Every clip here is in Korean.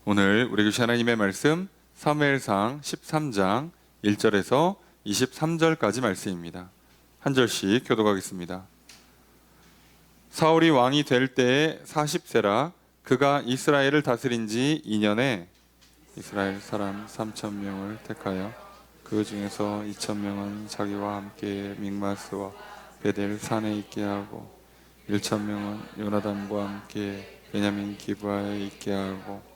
오늘 우리 교시 하나님의 말씀 사무엘상 13장 1절에서 23절까지 말씀입니다. 한 절씩 교독하겠습니다. 사울이 왕이 될 때에 40세라 그가 이스라엘을 다스린 지 2년에 이스라엘 사람 3,000명을 택하여 그 중에서 2,000명은 자기와 함께 믹마스와 베델 산에 있게 하고 1,000명은 요나단과 함께 베냐민 기브아에 있게 하고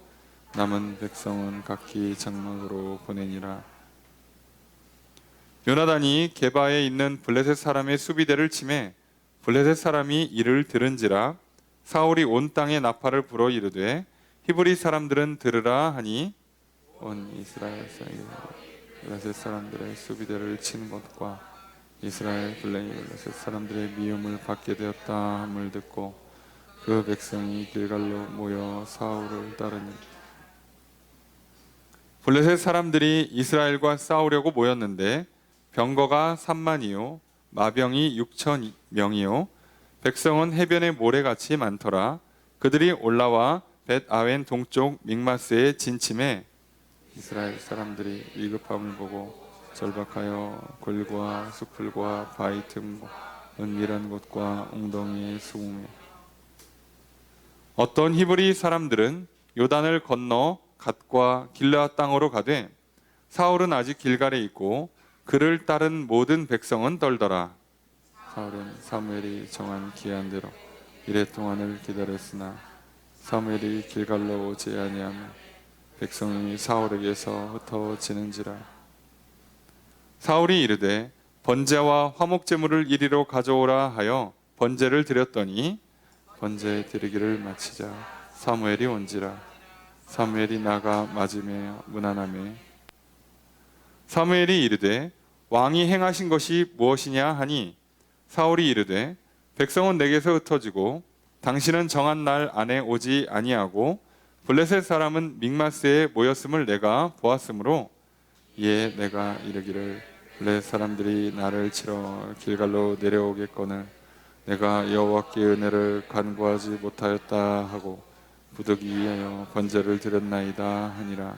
남은 백성은 각기 장막으로 보내니라. 요나단이 게바에 있는 블레셋 사람의 수비대를 치매 블레셋 사람이 이를 들은지라. 사울이 온 땅에 나팔을 불어 이르되 히브리 사람들은 들으라 하니 온 이스라엘 블레셋 사람들의 수비대를 치는 것과 이스라엘 블레셋 사람들의 미움을 받게 되었다 함을 듣고 그 백성이 길갈로 모여 사울을 따르니 블레셋 사람들이 이스라엘과 싸우려고 모였는데 병거가 3만이요 마병이 6,000명이요 백성은 해변의 모래같이 많더라. 그들이 올라와 벳아웬 동쪽 믹마스에 진침해 이스라엘 사람들이 위급함을 보고 절박하여 골과 수풀과 바위 틈 은밀한 곳과 웅덩이의 수궁에 어떤 히브리 사람들은 요단을 건너 갓과 길르앗 땅으로 가되 사울은 아직 길갈에 있고 그를 따른 모든 백성은 떨더라. 사울은 사무엘이 정한 기한대로 이레 동안을 기다렸으나 사무엘이 길갈로 오지 아니하며 백성이 사울에게서 흩어지는지라. 사울이 이르되 번제와 화목제물을 이리로 가져오라 하여 번제를 드렸더니 번제 드리기를 마치자 사무엘이 온지라. 사무엘이 나가 맞으며 문안하매 사무엘이 이르되 왕이 행하신 것이 무엇이냐 하니 사울이 이르되 백성은 내게서 흩어지고 당신은 정한 날 안에 오지 아니하고 블레셋 사람은 믹마스에 모였음을 내가 보았으므로 이에 내가 이르기를 블레셋 사람들이 나를 치러 길갈로 내려오겠거늘 내가 여호와께 은혜를 간구하지 못하였다 하고 부득이 위하여 번제를 드렸나이다 하니라.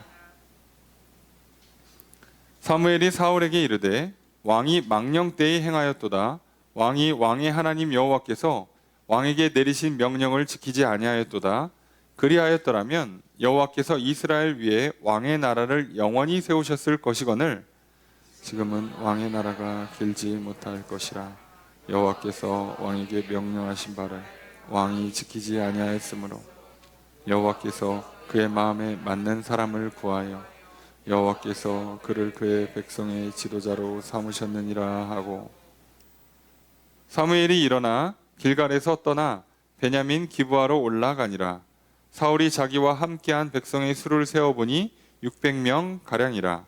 사무엘이 사울에게 이르되 왕이 망령 때에 행하였도다. 왕이 왕의 하나님 여호와께서 왕에게 내리신 명령을 지키지 아니하였도다. 그리하였더라면 여호와께서 이스라엘 위에 왕의 나라를 영원히 세우셨을 것이거늘 지금은 왕의 나라가 길지 못할 것이라. 여호와께서 왕에게 명령하신 바를 왕이 지키지 아니하였으므로 여호와께서 그의 마음에 맞는 사람을 구하여 여호와께서 그를 그의 백성의 지도자로 삼으셨느니라 하고 사무엘이 일어나 길갈에서 떠나 베냐민 기브아로 올라가니라. 사울이 자기와 함께한 백성의 수를 세어보니 600명 가량이라.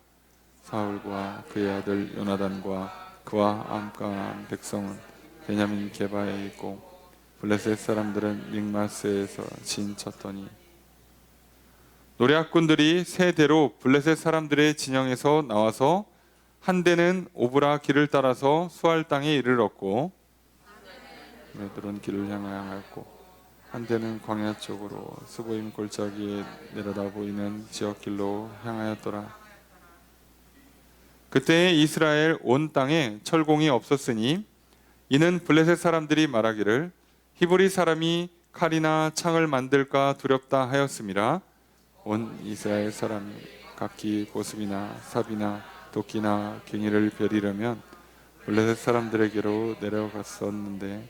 사울과 그의 아들 요나단과 그와 함께한 백성은 베냐민 게바에 있고 블레셋 사람들은 믹마스에서 진쳤더니 노략군들이 세 대로 블레셋 사람들의 진영에서 나와서 한 대는 오브라 길을 따라서 수알 땅에 이르렀고 그들은 길을 향하였고 한 대는 광야 쪽으로 스보임 골짜기에 내려다 보이는 지역길로 향하였더라. 그때에 이스라엘 온 땅에 철공이 없었으니 이는 블레셋 사람들이 말하기를 히브리 사람이 칼이나 창을 만들까 두렵다 하였음이라. 온 이스라엘 사람이 각기 보습이나 삽이나 도끼나 괭이를 베리려면 블레셋 사람들에게로 내려갔었는데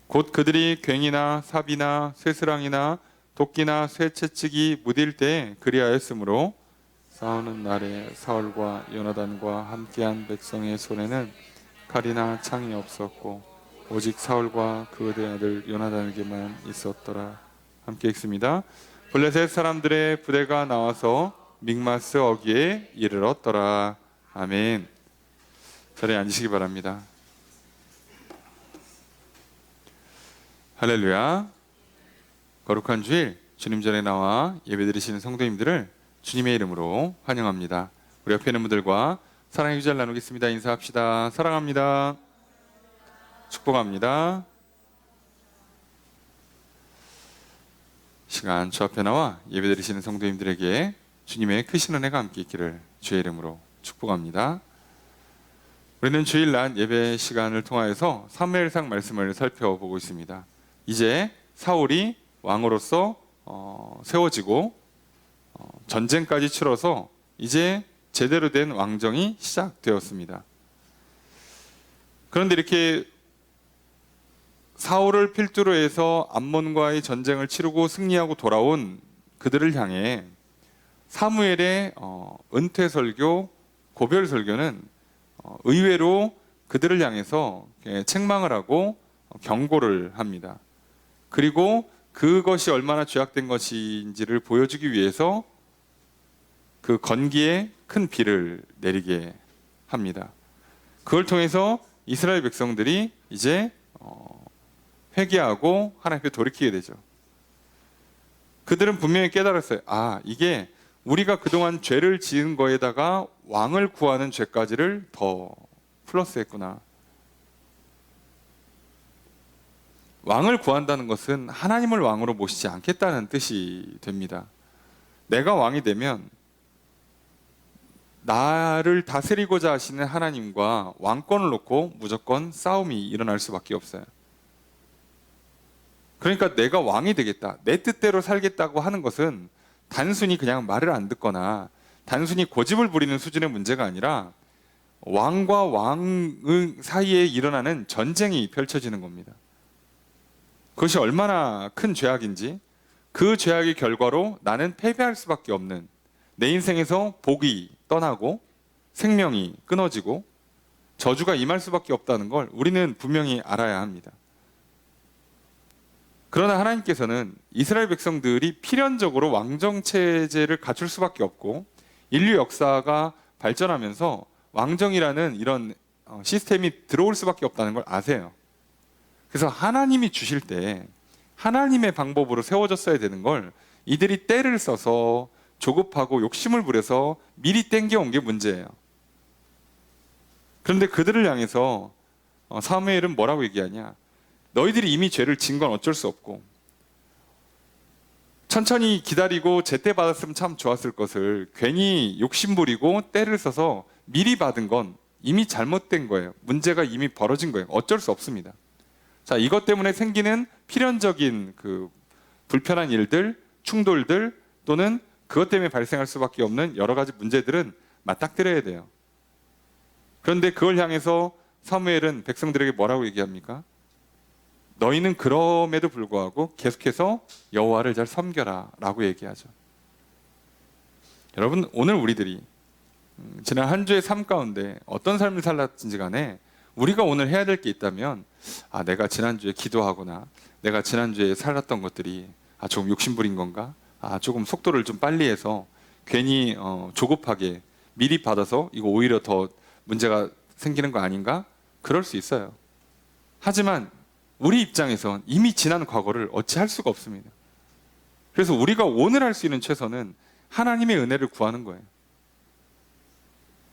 곧 그들이 괭이나 삽이나 쇠스랑이나 도끼나 쇠채찍이 무딜 때에 그리하였으므로 싸우는 날에 사울과 요나단과 함께한 백성의 손에는 칼이나 창이 없었고 오직 사울과 그의 아들 요나단에게만 있었더라. 함께 읽습니다. 블레셋 사람들의 부대가 나와서 믹마스 어귀에 이르렀더라. 아멘. 자리에 앉으시기 바랍니다. 할렐루야. 거룩한 주일 주님 전에 나와 예배드리시는 성도님들을 주님의 이름으로 환영합니다. 우리 옆에 있는 분들과 사랑의 기절 나누겠습니다. 인사합시다. 사랑합니다. 축복합니다. 시간 주 앞에 나와 예배드리시는 성도님들에게 주님의 크신 은혜가 함께 있기를 주의 이름으로 축복합니다. 우리는 주일날 예배 시간을 통하여서 사무엘상 말씀을 살펴보고 있습니다. 이제 사울이 왕으로서 세워지고 전쟁까지 치러서 이제 제대로 된 왕정이 시작되었습니다. 그런데 이렇게 사울을 필두로 해서 암몬과의 전쟁을 치르고 승리하고 돌아온 그들을 향해 사무엘의 은퇴 설교, 고별 설교는 의외로 그들을 향해서 책망을 하고 경고를 합니다. 그리고 그것이 얼마나 죄악된 것인지를 보여주기 위해서 그 건기에 큰 비를 내리게 합니다. 그걸 통해서 이스라엘 백성들이 이제 회개하고 하나님 앞에 돌이키게 되죠. 그들은 분명히 깨달았어요. 이게 우리가 그동안 죄를 지은 거에다가 왕을 구하는 죄까지를 더 플러스했구나. 왕을 구한다는 것은 하나님을 왕으로 모시지 않겠다는 뜻이 됩니다. 내가 왕이 되면 나를 다스리고자 하시는 하나님과 왕권을 놓고 무조건 싸움이 일어날 수밖에 없어요. 그러니까 내가 왕이 되겠다, 내 뜻대로 살겠다고 하는 것은 단순히 그냥 말을 안 듣거나 단순히 고집을 부리는 수준의 문제가 아니라 왕과 왕 사이에 일어나는 전쟁이 펼쳐지는 겁니다. 그것이 얼마나 큰 죄악인지, 그 죄악의 결과로 나는 패배할 수밖에 없는, 내 인생에서 복이 떠나고 생명이 끊어지고 저주가 임할 수밖에 없다는 걸 우리는 분명히 알아야 합니다. 그러나 하나님께서는 이스라엘 백성들이 필연적으로 왕정 체제를 갖출 수밖에 없고 인류 역사가 발전하면서 왕정이라는 이런 시스템이 들어올 수밖에 없다는 걸 아세요. 그래서 하나님이 주실 때 하나님의 방법으로 세워졌어야 되는 걸 이들이 때를 써서 조급하고 욕심을 부려서 미리 땡겨온 게 문제예요. 그런데 그들을 향해서 사무엘은 뭐라고 얘기하냐? 너희들이 이미 죄를 진 건 어쩔 수 없고 천천히 기다리고 제때 받았으면 참 좋았을 것을 괜히 욕심부리고 때를 써서 미리 받은 건 이미 잘못된 거예요. 문제가 이미 벌어진 거예요. 어쩔 수 없습니다. 자, 이것 때문에 생기는 필연적인 그 불편한 일들, 충돌들 또는 그것 때문에 발생할 수밖에 없는 여러 가지 문제들은 맞닥뜨려야 돼요. 그런데 그걸 향해서 사무엘은 백성들에게 뭐라고 얘기합니까? 너희는 그럼에도 불구하고 계속해서 여호와를 잘 섬겨라 라고 얘기하죠. 여러분, 오늘 우리들이 지난 한 주의 삶 가운데 어떤 삶을 살았든지 간에 우리가 오늘 해야 될 게 있다면 내가 지난주에 기도하거나 내가 지난주에 살았던 것들이 조금 욕심부린 건가? 조금 속도를 좀 빨리 해서 괜히 조급하게 미리 받아서 이거 오히려 더 문제가 생기는 거 아닌가? 그럴 수 있어요. 하지만 우리 입장에선 이미 지난 과거를 어찌할 수가 없습니다. 그래서 우리가 오늘 할 수 있는 최선은 하나님의 은혜를 구하는 거예요.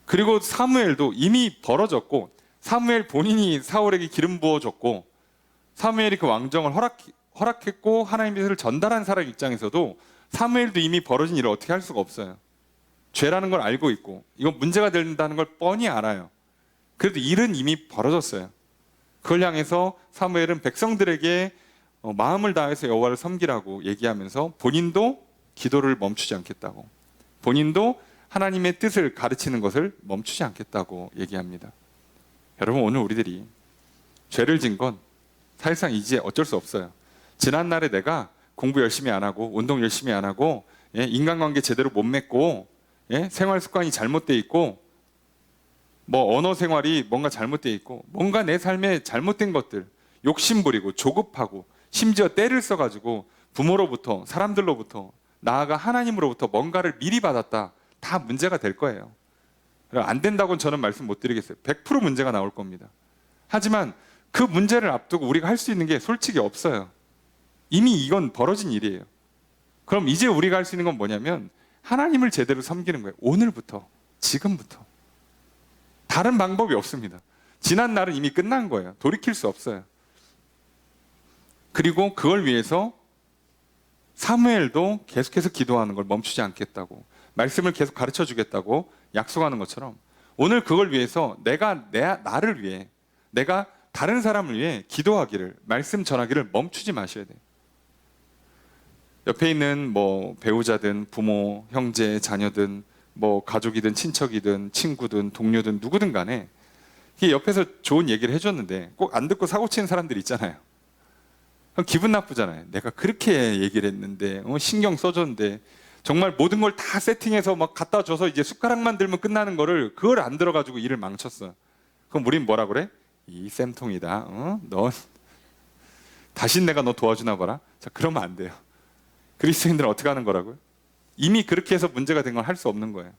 그리고 사무엘도 이미 벌어졌고 사무엘 본인이 사울에게 기름 부어줬고 사무엘이 그 왕정을 허락했고 하나님의 뜻을 전달한 사람 입장에서도 사무엘도 이미 벌어진 일을 어떻게 할 수가 없어요. 죄라는 걸 알고 있고 이건 문제가 된다는 걸 뻔히 알아요. 그래도 일은 이미 벌어졌어요. 그걸 향해서 사무엘은 백성들에게 마음을 다해서 여호와를 섬기라고 얘기하면서 본인도 기도를 멈추지 않겠다고, 본인도 하나님의 뜻을 가르치는 것을 멈추지 않겠다고 얘기합니다. 여러분, 오늘 우리들이 죄를 진 건 사실상 이제 어쩔 수 없어요. 지난날에 내가 공부 열심히 안 하고 운동 열심히 안 하고 인간관계 제대로 못 맺고 생활 습관이 잘못돼 있고 언어 생활이 뭔가 잘못돼 있고 뭔가 내 삶에 잘못된 것들, 욕심부리고 조급하고 심지어 때를 써가지고 부모로부터 사람들로부터 나아가 하나님으로부터 뭔가를 미리 받았다. 다 문제가 될 거예요. 안 된다고는 저는 말씀 못 드리겠어요. 100% 문제가 나올 겁니다. 하지만 그 문제를 앞두고 우리가 할 수 있는 게 솔직히 없어요. 이미 이건 벌어진 일이에요. 그럼 이제 우리가 할 수 있는 건 뭐냐면 하나님을 제대로 섬기는 거예요. 오늘부터, 지금부터. 다른 방법이 없습니다. 지난 날은 이미 끝난 거예요. 돌이킬 수 없어요. 그리고 그걸 위해서 사무엘도 계속해서 기도하는 걸 멈추지 않겠다고, 말씀을 계속 가르쳐 주겠다고 약속하는 것처럼 오늘 그걸 위해서 나를 위해, 내가 다른 사람을 위해 기도하기를, 말씀 전하기를 멈추지 마셔야 돼요. 옆에 있는 뭐 배우자든 부모, 형제, 자녀든 뭐 가족이든 친척이든 친구든 동료든 누구든 간에 이게 옆에서 좋은 얘기를 해줬는데 꼭 안 듣고 사고 치는 사람들이 있잖아요. 그럼 기분 나쁘잖아요. 내가 그렇게 얘기를 했는데, 신경 써줬는데, 정말 모든 걸 다 세팅해서 막 갖다 줘서 이제 숟가락만 들면 끝나는 거를 그걸 안 들어가지고 일을 망쳤어. 그럼 우린 뭐라 그래? 이 쌤통이다. 너 다시 내가 너 도와주나 봐라. 자, 그러면 안 돼요. 그리스도인들은 어떻게 하는 거라고요? 이미 그렇게 해서 문제가 된 건 할 수 없는 거예요.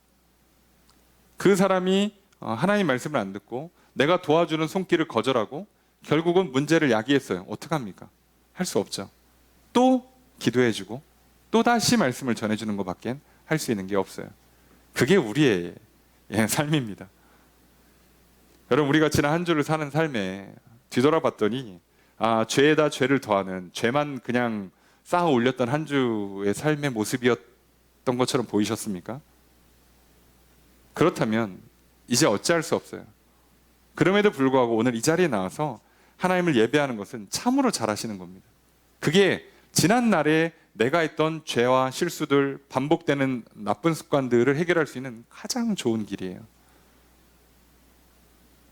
그 사람이 하나님 말씀을 안 듣고 내가 도와주는 손길을 거절하고 결국은 문제를 야기했어요. 어떡합니까? 할 수 없죠. 또 기도해주고 또 다시 말씀을 전해주는 것밖에 할 수 있는 게 없어요. 그게 우리의 삶입니다. 여러분, 우리가 지난 한 주를 사는 삶에 뒤돌아봤더니 죄에다 죄를 더하는, 죄만 그냥 쌓아 올렸던 한 주의 삶의 모습이었던 것처럼 보이셨습니까? 그렇다면 이제 어찌할 수 없어요. 그럼에도 불구하고 오늘 이 자리에 나와서 하나님을 예배하는 것은 참으로 잘하시는 겁니다. 그게 지난 날에 내가 했던 죄와 실수들, 반복되는 나쁜 습관들을 해결할 수 있는 가장 좋은 길이에요.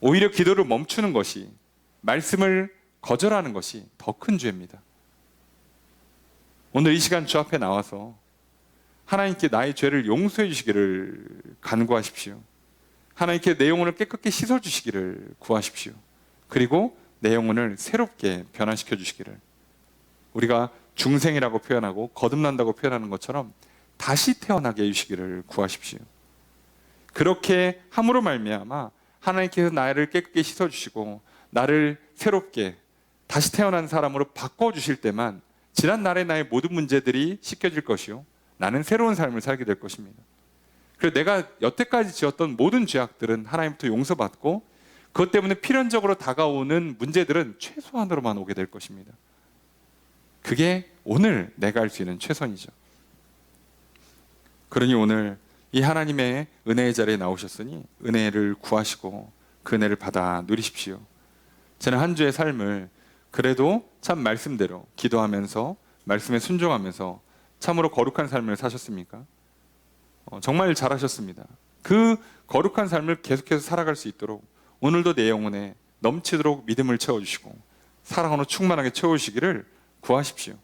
오히려 기도를 멈추는 것이, 말씀을 거절하는 것이 더 큰 죄입니다. 오늘 이 시간 주 앞에 나와서 하나님께 나의 죄를 용서해 주시기를 간구하십시오. 하나님께 내 영혼을 깨끗게 씻어 주시기를 구하십시오. 그리고 내 영혼을 새롭게 변화시켜 주시기를, 우리가 중생이라고 표현하고 거듭난다고 표현하는 것처럼 다시 태어나게 해주시기를 구하십시오. 그렇게 함으로 말미암아 하나님께서 나를 깨끗게 씻어주시고 나를 새롭게 다시 태어난 사람으로 바꿔주실 때만 지난 날의 나의 모든 문제들이 씻겨질 것이요, 나는 새로운 삶을 살게 될 것입니다. 그래서 내가 여태까지 지었던 모든 죄악들은 하나님부터 용서받고 그것 때문에 필연적으로 다가오는 문제들은 최소한으로만 오게 될 것입니다. 그게 오늘 내가 할 수 있는 최선이죠. 그러니 오늘 이 하나님의 은혜의 자리에 나오셨으니 은혜를 구하시고 그 은혜를 받아 누리십시오. 저는 한 주의 삶을 그래도 참 말씀대로 기도하면서 말씀에 순종하면서 참으로 거룩한 삶을 사셨습니까? 정말 잘하셨습니다. 그 거룩한 삶을 계속해서 살아갈 수 있도록 오늘도 내 영혼에 넘치도록 믿음을 채워주시고 사랑으로 충만하게 채우시기를 구하십시오.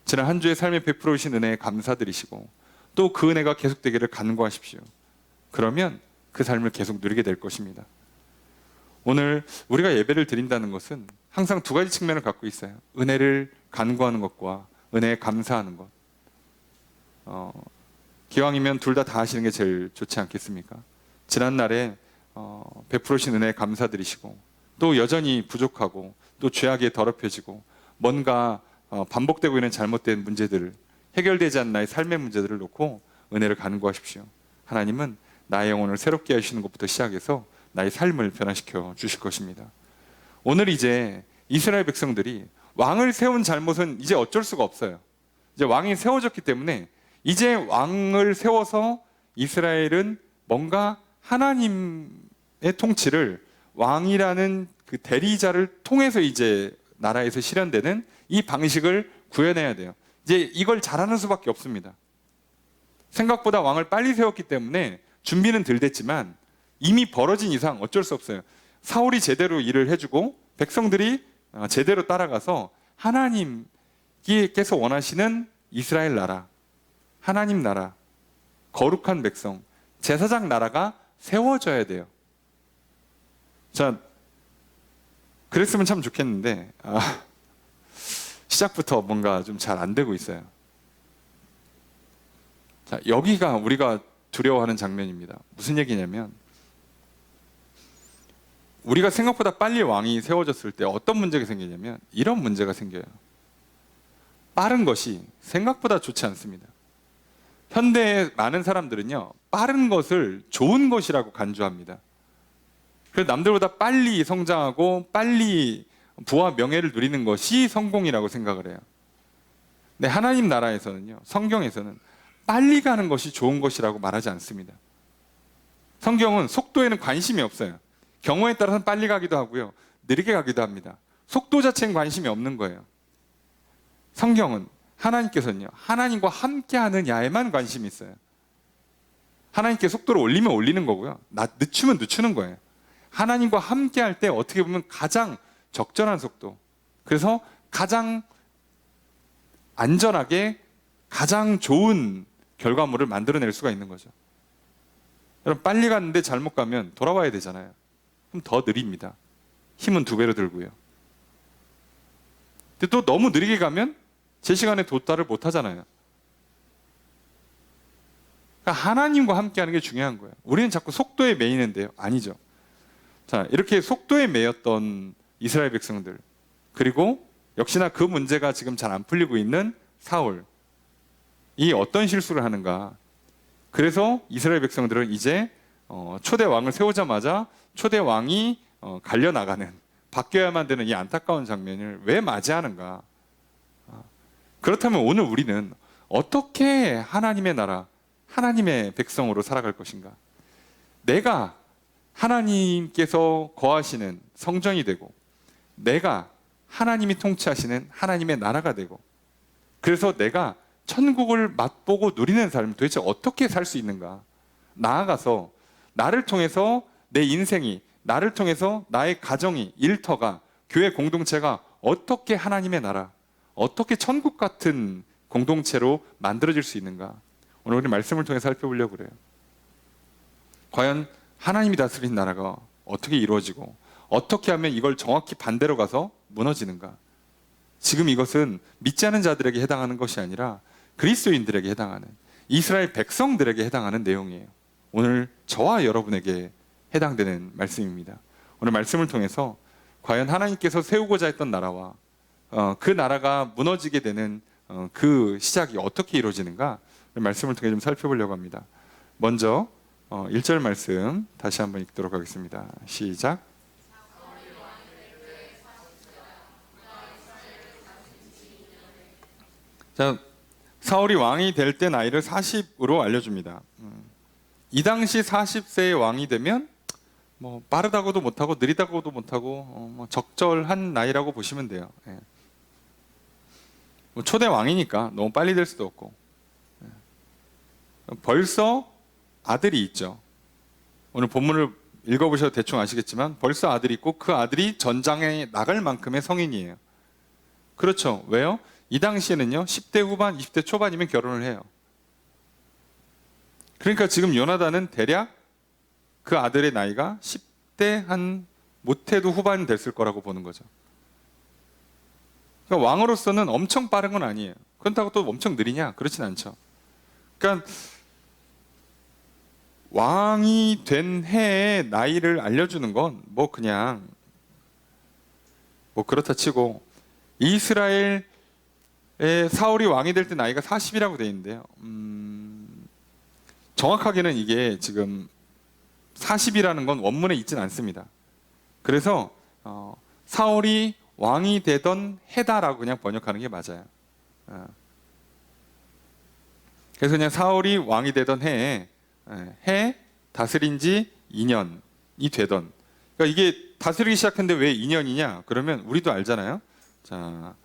지난 한 주의 삶에 베풀어 주신 은혜에 감사드리시고 또 그 은혜가 계속되기를 간구하십시오. 그러면 그 삶을 계속 누리게 될 것입니다. 오늘 우리가 예배를 드린다는 것은 항상 두 가지 측면을 갖고 있어요. 은혜를 간구하는 것과 은혜에 감사하는 것. 기왕이면 둘 다 하시는 게 제일 좋지 않겠습니까? 지난 날에 베풀어 주신 은혜에 감사드리시고 또 여전히 부족하고 또 죄악에 더럽혀지고 뭔가 반복되고 있는 잘못된 문제들을, 해결되지 않은 나의 삶의 문제들을 놓고 은혜를 간구하십시오. 하나님은 나의 영혼을 새롭게 하시는 것부터 시작해서 나의 삶을 변화시켜 주실 것입니다. 오늘 이제 이스라엘 백성들이 왕을 세운 잘못은 이제 어쩔 수가 없어요. 이제 왕이 세워졌기 때문에 이제 왕을 세워서 이스라엘은 뭔가 하나님의 통치를, 왕이라는 그 대리자를 통해서 이제 나라에서 실현되는 이 방식을 구현해야 돼요. 이제 이걸 잘하는 수밖에 없습니다. 생각보다 왕을 빨리 세웠기 때문에 준비는 덜 됐지만 이미 벌어진 이상 어쩔 수 없어요. 사울이 제대로 일을 해주고 백성들이 제대로 따라가서 하나님께서 원하시는 이스라엘 나라, 하나님 나라, 거룩한 백성, 제사장 나라가 세워져야 돼요. 자, 그랬으면 참 좋겠는데 시작부터 뭔가 좀 잘 안 되고 있어요. 자, 여기가 우리가 두려워하는 장면입니다. 무슨 얘기냐면 우리가 생각보다 빨리 왕이 세워졌을 때 어떤 문제가 생기냐면 이런 문제가 생겨요. 빠른 것이 생각보다 좋지 않습니다. 현대의 많은 사람들은요, 빠른 것을 좋은 것이라고 간주합니다. 그래서 남들보다 빨리 성장하고 빨리 부와 명예를 누리는 것이 성공이라고 생각을 해요. 네, 하나님 나라에서는요, 성경에서는 빨리 가는 것이 좋은 것이라고 말하지 않습니다. 성경은 속도에는 관심이 없어요. 경우에 따라서는 빨리 가기도 하고요, 느리게 가기도 합니다. 속도 자체엔 관심이 없는 거예요. 성경은 하나님께서는요, 하나님과 함께하느냐에만 관심이 있어요. 하나님께 속도를 올리면 올리는 거고요, 늦추면 늦추는 거예요. 하나님과 함께할 때 어떻게 보면 가장 적절한 속도, 그래서 가장 안전하게 가장 좋은 결과물을 만들어낼 수가 있는 거죠. 여러분, 빨리 갔는데 잘못 가면 돌아와야 되잖아요. 그럼 더 느립니다. 힘은 2배로 들고요. 근데 또 너무 느리게 가면 제 시간에 도달을 못 하잖아요. 그러니까 하나님과 함께하는 게 중요한 거예요. 우리는 자꾸 속도에 매이는데요, 아니죠. 자, 이렇게 속도에 매였던 이스라엘 백성들, 그리고 역시나 그 문제가 지금 잘 안 풀리고 있는 사울, 이 어떤 실수를 하는가. 그래서 이스라엘 백성들은 이제 초대 왕을 세우자마자 초대 왕이 갈려나가는, 바뀌어야만 되는 이 안타까운 장면을 왜 맞이하는가. 그렇다면 오늘 우리는 어떻게 하나님의 나라, 하나님의 백성으로 살아갈 것인가. 내가 하나님께서 거하시는 성전이 되고, 내가 하나님이 통치하시는 하나님의 나라가 되고, 그래서 내가 천국을 맛보고 누리는 삶을 도대체 어떻게 살 수 있는가. 나아가서 나를 통해서 내 인생이, 나를 통해서 나의 가정이, 일터가, 교회 공동체가 어떻게 하나님의 나라, 어떻게 천국 같은 공동체로 만들어질 수 있는가. 오늘 우리 말씀을 통해 살펴보려고 그래요. 과연 하나님이 다스린 나라가 어떻게 이루어지고, 어떻게 하면 이걸 정확히 반대로 가서 무너지는가. 지금 이것은 믿지 않은 자들에게 해당하는 것이 아니라 그리스도인들에게 해당하는, 이스라엘 백성들에게 해당하는 내용이에요. 오늘 저와 여러분에게 해당되는 말씀입니다. 오늘 말씀을 통해서 과연 하나님께서 세우고자 했던 나라와 그 나라가 무너지게 되는 그 시작이 어떻게 이루어지는가, 말씀을 통해 좀 살펴보려고 합니다. 먼저 1절 말씀 다시 한번 읽도록 하겠습니다. 시작. 자, 사울이 왕이 될 때 나이를 40으로 알려줍니다. 이 당시 40세의 왕이 되면 뭐 빠르다고도 못하고 느리다고도 못하고 뭐 적절한 나이라고 보시면 돼요. 예. 뭐 초대 왕이니까 너무 빨리 될 수도 없고. 예. 벌써 아들이 있죠. 오늘 본문을 읽어보셔도 대충 아시겠지만 벌써 아들이 있고, 그 아들이 전장에 나갈 만큼의 성인이에요. 그렇죠. 왜요? 이 당시에는요, 10대 후반, 20대 초반이면 결혼을 해요. 그러니까 지금 요나단은 대략 그 아들의 나이가 10대 한 못해도 후반 됐을 거라고 보는 거죠. 그러니까 왕으로서는 엄청 빠른 건 아니에요. 그렇다고 또 엄청 느리냐? 그렇진 않죠. 그러니까 왕이 된 해의 나이를 알려주는 건 뭐 그냥 뭐 그렇다 치고, 이스라엘의 사울이 왕이 될 때 나이가 40이라고 되어 있는데요. 정확하게는 이게 지금 40이라는 건 원문에 있지는 않습니다. 그래서 사울이 왕이 되던 해다라고 그냥 번역하는 게 맞아요. 그래서 그냥 사울이 왕이 되던 해에 해 다스린 지 2년이 되던, 그러니까 이게 다스리기 시작했는데 왜 2년이냐? 그러면 우리도 알잖아요. 자,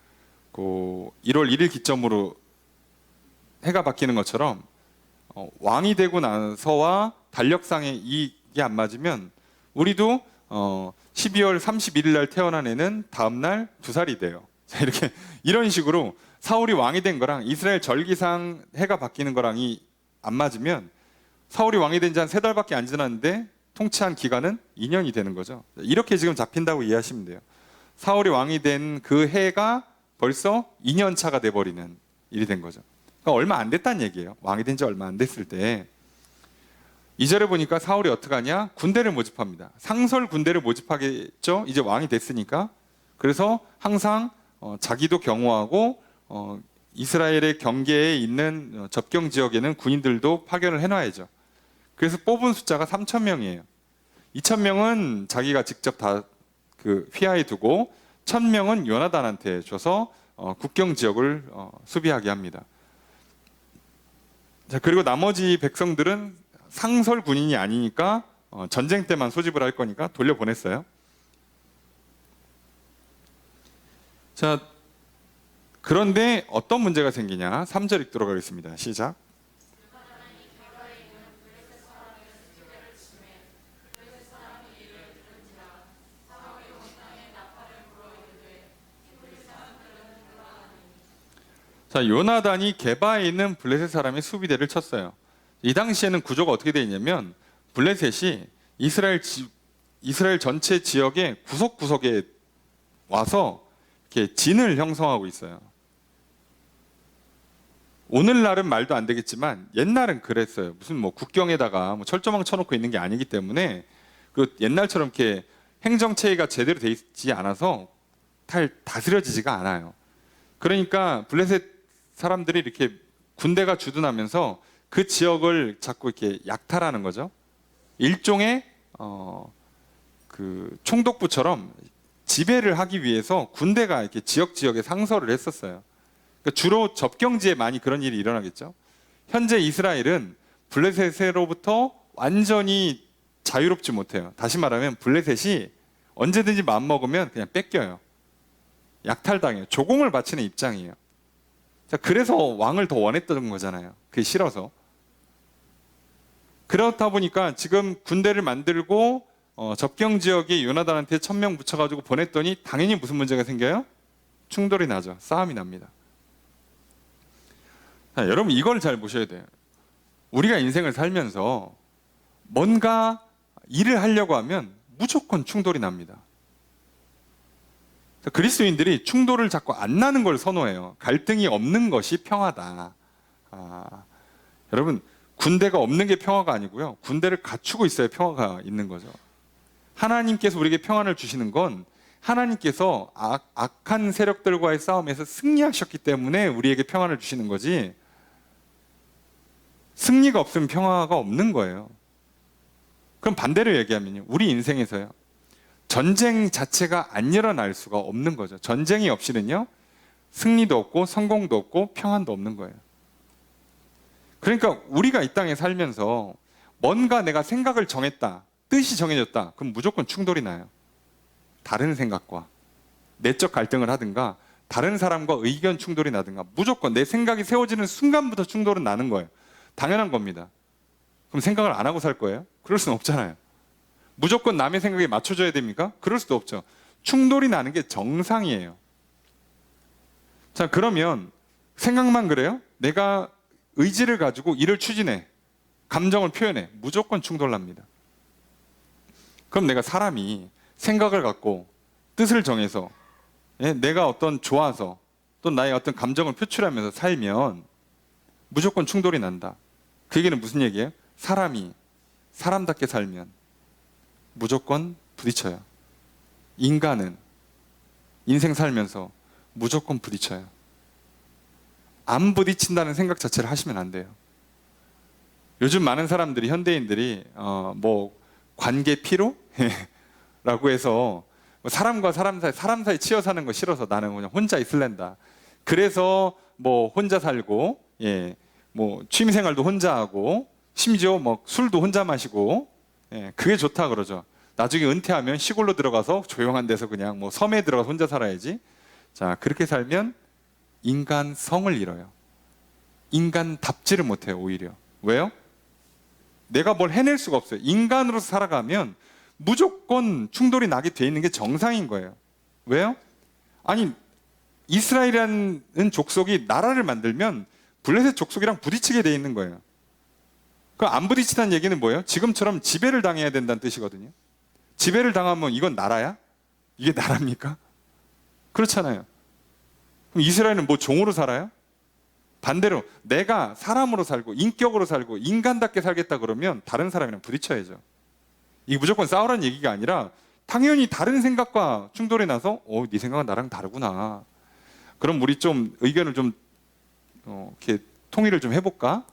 그 1월 1일 기점으로 해가 바뀌는 것처럼 왕이 되고 나서와 달력상에 이게 안 맞으면 우리도 12월 31일 날 태어난 애는 다음 날 2살이 돼요. 자, 이렇게 이런 식으로 사울이 왕이 된 거랑 이스라엘 절기상 해가 바뀌는 거랑이 안 맞으면, 사울이 왕이 된 지 한 3달밖에 안 지났는데 통치한 기간은 2년이 되는 거죠. 이렇게 지금 잡힌다고 이해하시면 돼요. 사울이 왕이 된 그 해가 벌써 2년 차가 돼버리는 일이 된 거죠. 그러니까 얼마 안 됐다는 얘기예요. 왕이 된 지 얼마 안 됐을 때. 2절에 보니까 사울이 어떻게 하냐? 군대를 모집합니다. 상설 군대를 모집하겠죠. 이제 왕이 됐으니까. 그래서 항상 자기도 경호하고 이스라엘의 경계에 있는 접경 지역에는 군인들도 파견을 해놔야죠. 그래서 뽑은 숫자가 3,000명이에요. 2,000명은 자기가 직접 다 그 휘하에 두고 1,000명은 요나단한테 줘서 국경 지역을 수비하게 합니다. 자, 그리고 나머지 백성들은 상설 군인이 아니니까 전쟁 때만 소집을 할 거니까 돌려보냈어요. 자, 그런데 어떤 문제가 생기냐? 3절 읽도록 하겠습니다. 시작. 자, 요나단이 게바에 있는 블레셋 사람의 수비대를 쳤어요. 이 당시에는 구조가 어떻게 되어 있냐면 블레셋이 이스라엘 전체 지역의 구석구석에 와서 이렇게 진을 형성하고 있어요. 오늘날은 말도 안 되겠지만 옛날은 그랬어요. 무슨 뭐 국경에다가 뭐 철조망 쳐놓고 있는 게 아니기 때문에 그 옛날처럼 이렇게 행정체계가 제대로 돼 있지 않아서 다스려지지가 않아요. 그러니까 블레셋 사람들이 이렇게 군대가 주둔하면서 그 지역을 자꾸 이렇게 약탈하는 거죠. 일종의 그 총독부처럼 지배를 하기 위해서 군대가 이렇게 지역에 상설을 했었어요. 그러니까 주로 접경지에 많이 그런 일이 일어나겠죠. 현재 이스라엘은 블레셋으로부터 완전히 자유롭지 못해요. 다시 말하면 블레셋이 언제든지 마음먹으면 그냥 뺏겨요. 약탈당해요. 조공을 바치는 입장이에요. 자, 그래서 왕을 더 원했던 거잖아요. 그게 싫어서. 그렇다 보니까 지금 군대를 만들고 접경 지역에 요나단한테 1000명 붙여가지고 보냈더니 당연히 무슨 문제가 생겨요? 충돌이 나죠. 싸움이 납니다. 자, 여러분 이걸 잘 보셔야 돼요. 우리가 인생을 살면서 뭔가 일을 하려고 하면 무조건 충돌이 납니다. 그리스도인들이 충돌을 자꾸 안 나는 걸 선호해요. 갈등이 없는 것이 평화다. 여러분 군대가 없는 게 평화가 아니고요. 군대를 갖추고 있어야 평화가 있는 거죠. 하나님께서 우리에게 평안을 주시는 건 하나님께서 악한 세력들과의 싸움에서 승리하셨기 때문에 우리에게 평안을 주시는 거지, 승리가 없으면 평화가 없는 거예요. 그럼 반대로 얘기하면요, 우리 인생에서요, 전쟁 자체가 안 일어날 수가 없는 거죠. 전쟁이 없이는요, 승리도 없고 성공도 없고 평안도 없는 거예요. 그러니까 우리가 이 땅에 살면서 뭔가 내가 생각을 정했다, 뜻이 정해졌다, 그럼 무조건 충돌이 나요. 다른 생각과 내적 갈등을 하든가 다른 사람과 의견 충돌이 나든가 무조건 내 생각이 세워지는 순간부터 충돌은 나는 거예요. 당연한 겁니다. 그럼 생각을 안 하고 살 거예요? 그럴 수는 없잖아요. 무조건 남의 생각에 맞춰줘야 됩니까? 그럴 수도 없죠. 충돌이 나는 게 정상이에요. 자, 그러면 생각만 그래요? 내가 의지를 가지고 일을 추진해, 감정을 표현해, 무조건 충돌 납니다. 그럼 내가 사람이 생각을 갖고 뜻을 정해서 내가 어떤 좋아서 또 나의 어떤 감정을 표출하면서 살면 무조건 충돌이 난다. 그 얘기는 무슨 얘기예요? 사람이 사람답게 살면 무조건 부딪혀요. 인간은 인생 살면서 무조건 부딪혀요. 안 부딪힌다는 생각 자체를 하시면 안 돼요. 요즘 많은 사람들이, 현대인들이 뭐 관계 피로? 라고 해서 사람과 사람 사이 치여 사는 거 싫어서 나는 그냥 혼자 있을랜다. 그래서 뭐 혼자 살고, 뭐 취미생활도 혼자 하고, 심지어 뭐 술도 혼자 마시고, 그게 좋다 그러죠. 나중에 은퇴하면 시골로 들어가서 조용한 데서 그냥 뭐 섬에 들어가서 혼자 살아야지. 자, 그렇게 살면 인간성을 잃어요. 인간답지를 못해요, 오히려. 왜요? 내가 뭘 해낼 수가 없어요. 인간으로서 살아가면 무조건 충돌이 나게 돼 있는 게 정상인 거예요. 왜요? 아니, 이스라엘이라는 족속이 나라를 만들면 블레셋 족속이랑 부딪히게 돼 있는 거예요. 그 안 부딪히다는 얘기는 뭐예요? 지금처럼 지배를 당해야 된다는 뜻이거든요. 지배를 당하면 이건 나라야? 이게 나라입니까? 그렇잖아요. 그럼 이스라엘은 뭐 종으로 살아요? 반대로 내가 사람으로 살고 인격으로 살고 인간답게 살겠다 그러면 다른 사람이랑 부딪혀야죠. 이게 무조건 싸우라는 얘기가 아니라 당연히 다른 생각과 충돌이 나서 네 생각은 나랑 다르구나. 그럼 우리 좀 의견을 좀 이렇게 통일을 좀 해볼까?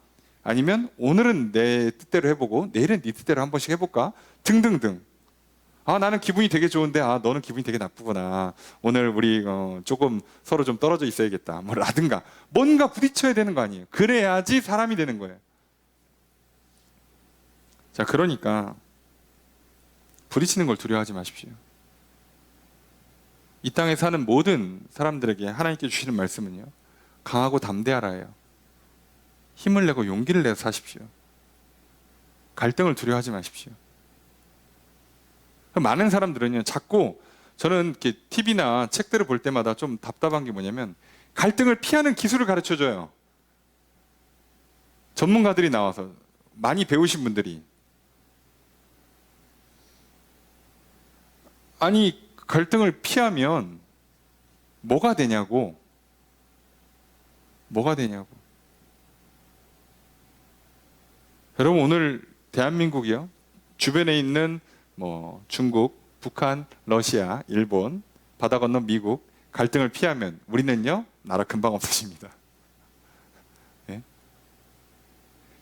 아니면 오늘은 내 뜻대로 해보고 내일은 네 뜻대로 한 번씩 해볼까? 등등등. 아, 나는 기분이 되게 좋은데, 아, 너는 기분이 되게 나쁘구나. 오늘 우리 조금 서로 좀 떨어져 있어야겠다. 뭐 라든가 뭔가 부딪혀야 되는 거 아니에요. 그래야지 사람이 되는 거예요. 자, 그러니까 부딪히는 걸 두려워하지 마십시오. 이 땅에 사는 모든 사람들에게 하나님께 주시는 말씀은요, 강하고 담대하라예요. 힘을 내고 용기를 내서 사십시오. 갈등을 두려워하지 마십시오. 많은 사람들은요, 자꾸 저는 이렇게 TV나 책들을 볼 때마다 좀 답답한 게 뭐냐면 갈등을 피하는 기술을 가르쳐 줘요. 전문가들이 나와서 많이 배우신 분들이. 아니, 갈등을 피하면 뭐가 되냐고. 뭐가 되냐고. 여러분, 오늘 대한민국이요, 주변에 있는 뭐 중국, 북한, 러시아, 일본, 바다 건너 미국 갈등을 피하면 우리는요, 나라 금방 없어집니다. 예?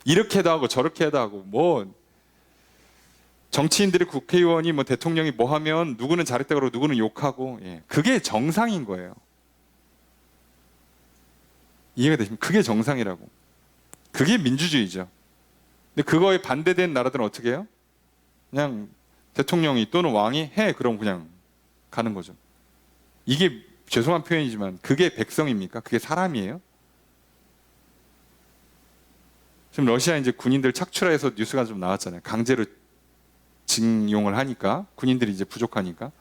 이렇게도 하고 저렇게도 하고, 뭐 정치인들이, 국회의원이, 뭐 대통령이 뭐 하면 누구는 잘했다 그러고 누구는 욕하고, 예. 그게 정상인 거예요. 이해가 되십니까? 그게 정상이라고. 그게 민주주의죠. 근데 그거에 반대된 나라들은 어떻게 해요? 그냥 대통령이 또는 왕이 해, 그럼 그냥 가는 거죠. 이게 죄송한 표현이지만 그게 백성입니까? 그게 사람이에요? 지금 러시아 이제 군인들 착출해서 뉴스가 좀 나왔잖아요. 강제로 징용을 하니까, 군인들이 이제 부족하니까.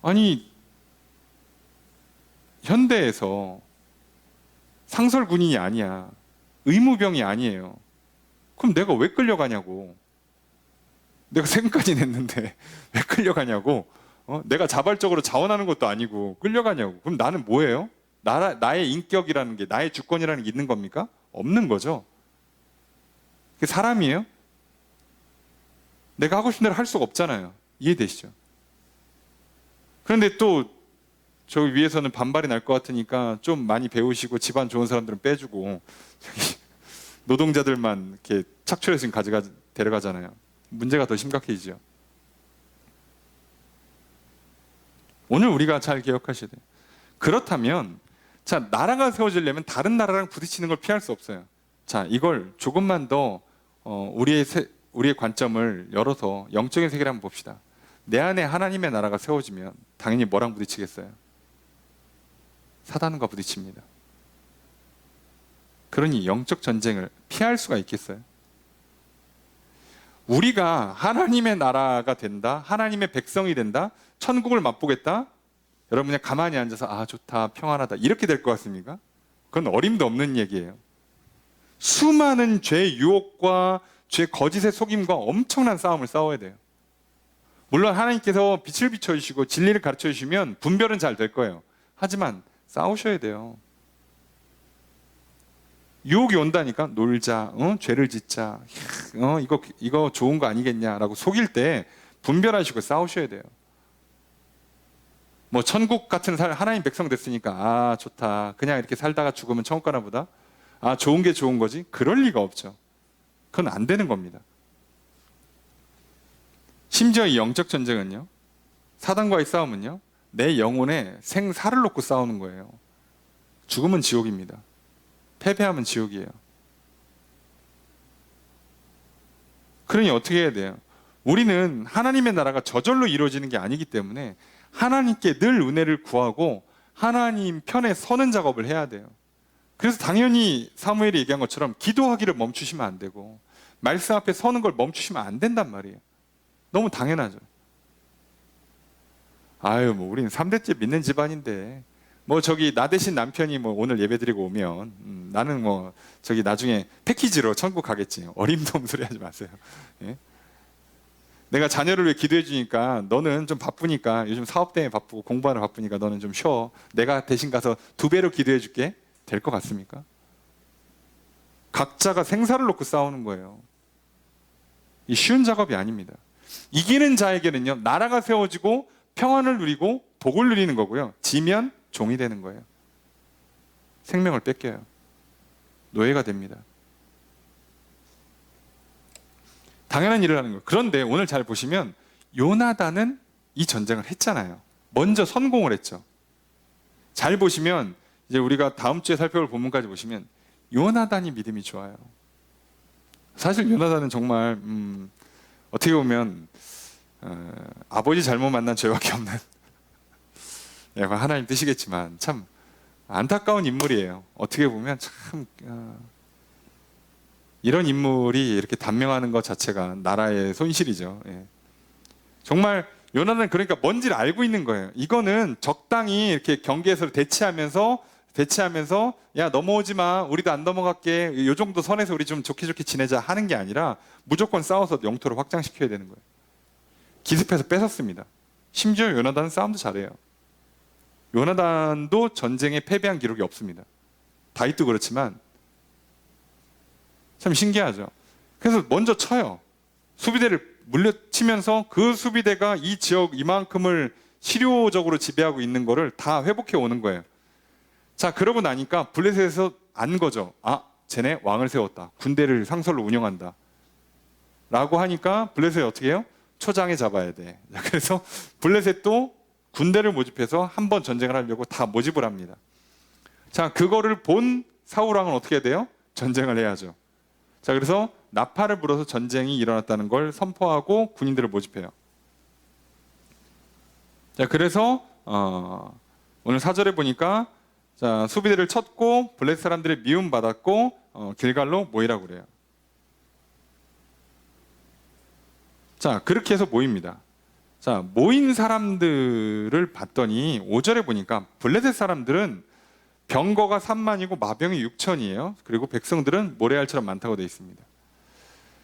아니, 현대에서 상설 군인이 아니야. 의무병이 아니에요. 그럼 내가 왜 끌려가냐고. 내가 세금까지 냈는데 왜 끌려가냐고. 내가 자발적으로 자원하는 것도 아니고 끌려가냐고. 그럼 나는 뭐예요? 나의 인격이라는 게, 나의 주권이라는 게 있는 겁니까? 없는 거죠. 그게 사람이에요? 내가 하고 싶은 대로 할 수가 없잖아요. 이해되시죠? 그런데 또 저기 위에서는 반발이 날 것 같으니까 좀 많이 배우시고 집안 좋은 사람들은 빼주고 노동자들만 이렇게 착출해서 데려가잖아요. 문제가 더 심각해지죠. 오늘 우리가 잘 기억하셔야 돼요. 그렇다면, 자, 나라가 세워지려면 다른 나라랑 부딪히는 걸 피할 수 없어요. 자, 이걸 조금만 더 우리의 관점을 열어서 영적인 세계를 한번 봅시다. 내 안에 하나님의 나라가 세워지면 당연히 뭐랑 부딪히겠어요? 사단과 부딪힙니다. 그러니 영적 전쟁을 피할 수가 있겠어요? 우리가 하나님의 나라가 된다, 하나님의 백성이 된다, 천국을 맛보겠다, 여러분 그냥 가만히 앉아서 아, 좋다, 평안하다, 이렇게 될 것 같습니까? 그건 어림도 없는 얘기예요. 수많은 죄의 유혹과 죄 거짓의 속임과 엄청난 싸움을 싸워야 돼요. 물론 하나님께서 빛을 비춰주시고 진리를 가르쳐주시면 분별은 잘 될 거예요. 하지만 싸우셔야 돼요. 유혹이 온다니까, 놀자, 죄를 짓자, 이거 좋은 거 아니겠냐라고 속일 때 분별하시고 싸우셔야 돼요. 뭐 천국 같은 하나님 백성 됐으니까 아, 좋다, 그냥 이렇게 살다가 죽으면 천국 가나 보다, 아, 좋은 게 좋은 거지, 그럴 리가 없죠. 그건 안 되는 겁니다. 심지어 이 영적 전쟁은요, 사단과의 싸움은요, 내 영혼에 생사를 놓고 싸우는 거예요. 죽으면 지옥입니다. 패배하면 지옥이에요. 그러니 어떻게 해야 돼요? 우리는 하나님의 나라가 저절로 이루어지는 게 아니기 때문에 하나님께 늘 은혜를 구하고 하나님 편에 서는 작업을 해야 돼요. 그래서 당연히 사무엘이 얘기한 것처럼 기도하기를 멈추시면 안 되고 말씀 앞에 서는 걸 멈추시면 안 된단 말이에요. 너무 당연하죠. 아유, 뭐 우리는 3대째 믿는 집안인데 뭐 저기 나 대신 남편이 뭐 오늘 예배드리고 오면 나는 뭐 저기 나중에 패키지로 천국 가겠지. 어림도 없는 소리 하지 마세요. 예? 내가 자녀를 위해 기도해 주니까 너는 좀 바쁘니까, 요즘 사업 때문에 바쁘고 공부하느라 바쁘니까 너는 좀 쉬어, 내가 대신 가서 2배로 기도해 줄게, 될 것 같습니까? 각자가 생사를 놓고 싸우는 거예요. 이 쉬운 작업이 아닙니다. 이기는 자에게는요, 나라가 세워지고 평안을 누리고 복을 누리는 거고요, 지면 종이 되는 거예요. 생명을 뺏겨요. 노예가 됩니다. 당연한 일을 하는 거예요. 그런데 오늘 잘 보시면 요나단은 이 전쟁을 했잖아요. 먼저 선공을 했죠. 잘 보시면 이제 우리가 다음 주에 살펴볼 본문까지 보시면 요나단이 믿음이 좋아요. 사실 요나단은 정말 어떻게 보면 아버지 잘못 만난 죄밖에 없는 하나님 뜻이겠지만 참 안타까운 인물이에요. 어떻게 보면 참 이런 인물이 이렇게 단명하는 것 자체가 나라의 손실이죠. 예. 정말 요나단은 그러니까 뭔지를 알고 있는 거예요. 이거는 적당히 이렇게 경계에서 대치하면서 야 넘어오지 마, 우리도 안 넘어갈게, 요 정도 선에서 우리 좀 좋게 지내자 하는 게 아니라 무조건 싸워서 영토를 확장시켜야 되는 거예요. 기습해서 뺏었습니다. 심지어 요나단은 싸움도 잘해요. 요나단도 전쟁에 패배한 기록이 없습니다. 다윗도 그렇지만 참 신기하죠. 그래서 먼저 쳐요. 수비대를 물려치면서 그 수비대가 이 지역 이만큼을 실효적으로 지배하고 있는 거를 다 회복해 오는 거예요. 자, 그러고 나니까 블레셋에서 안 거죠. 아, 쟤네 왕을 세웠다, 군대를 상설로 운영한다 라고 하니까 블레셋이 어떻게 해요? 초장에 잡아야 돼. 그래서 블레셋도 군대를 모집해서 한번 전쟁을 하려고 다 모집을 합니다. 자, 그거를 본 사울왕은 어떻게 해야 돼요? 전쟁을 해야죠. 자, 그래서 나팔을 불어서 전쟁이 일어났다는 걸 선포하고 군인들을 모집해요. 자, 그래서 오늘 4절에 보니까 자, 수비대를 쳤고 블레셋 사람들의 미움 받았고 길갈로 모이라고 그래요. 자, 그렇게 해서 모입니다. 자, 모인 사람들을 봤더니 5절에 보니까 블레셋 사람들은 병거가 3만이고 마병이 6천이에요. 그리고 백성들은 모래알처럼 많다고 되어 있습니다.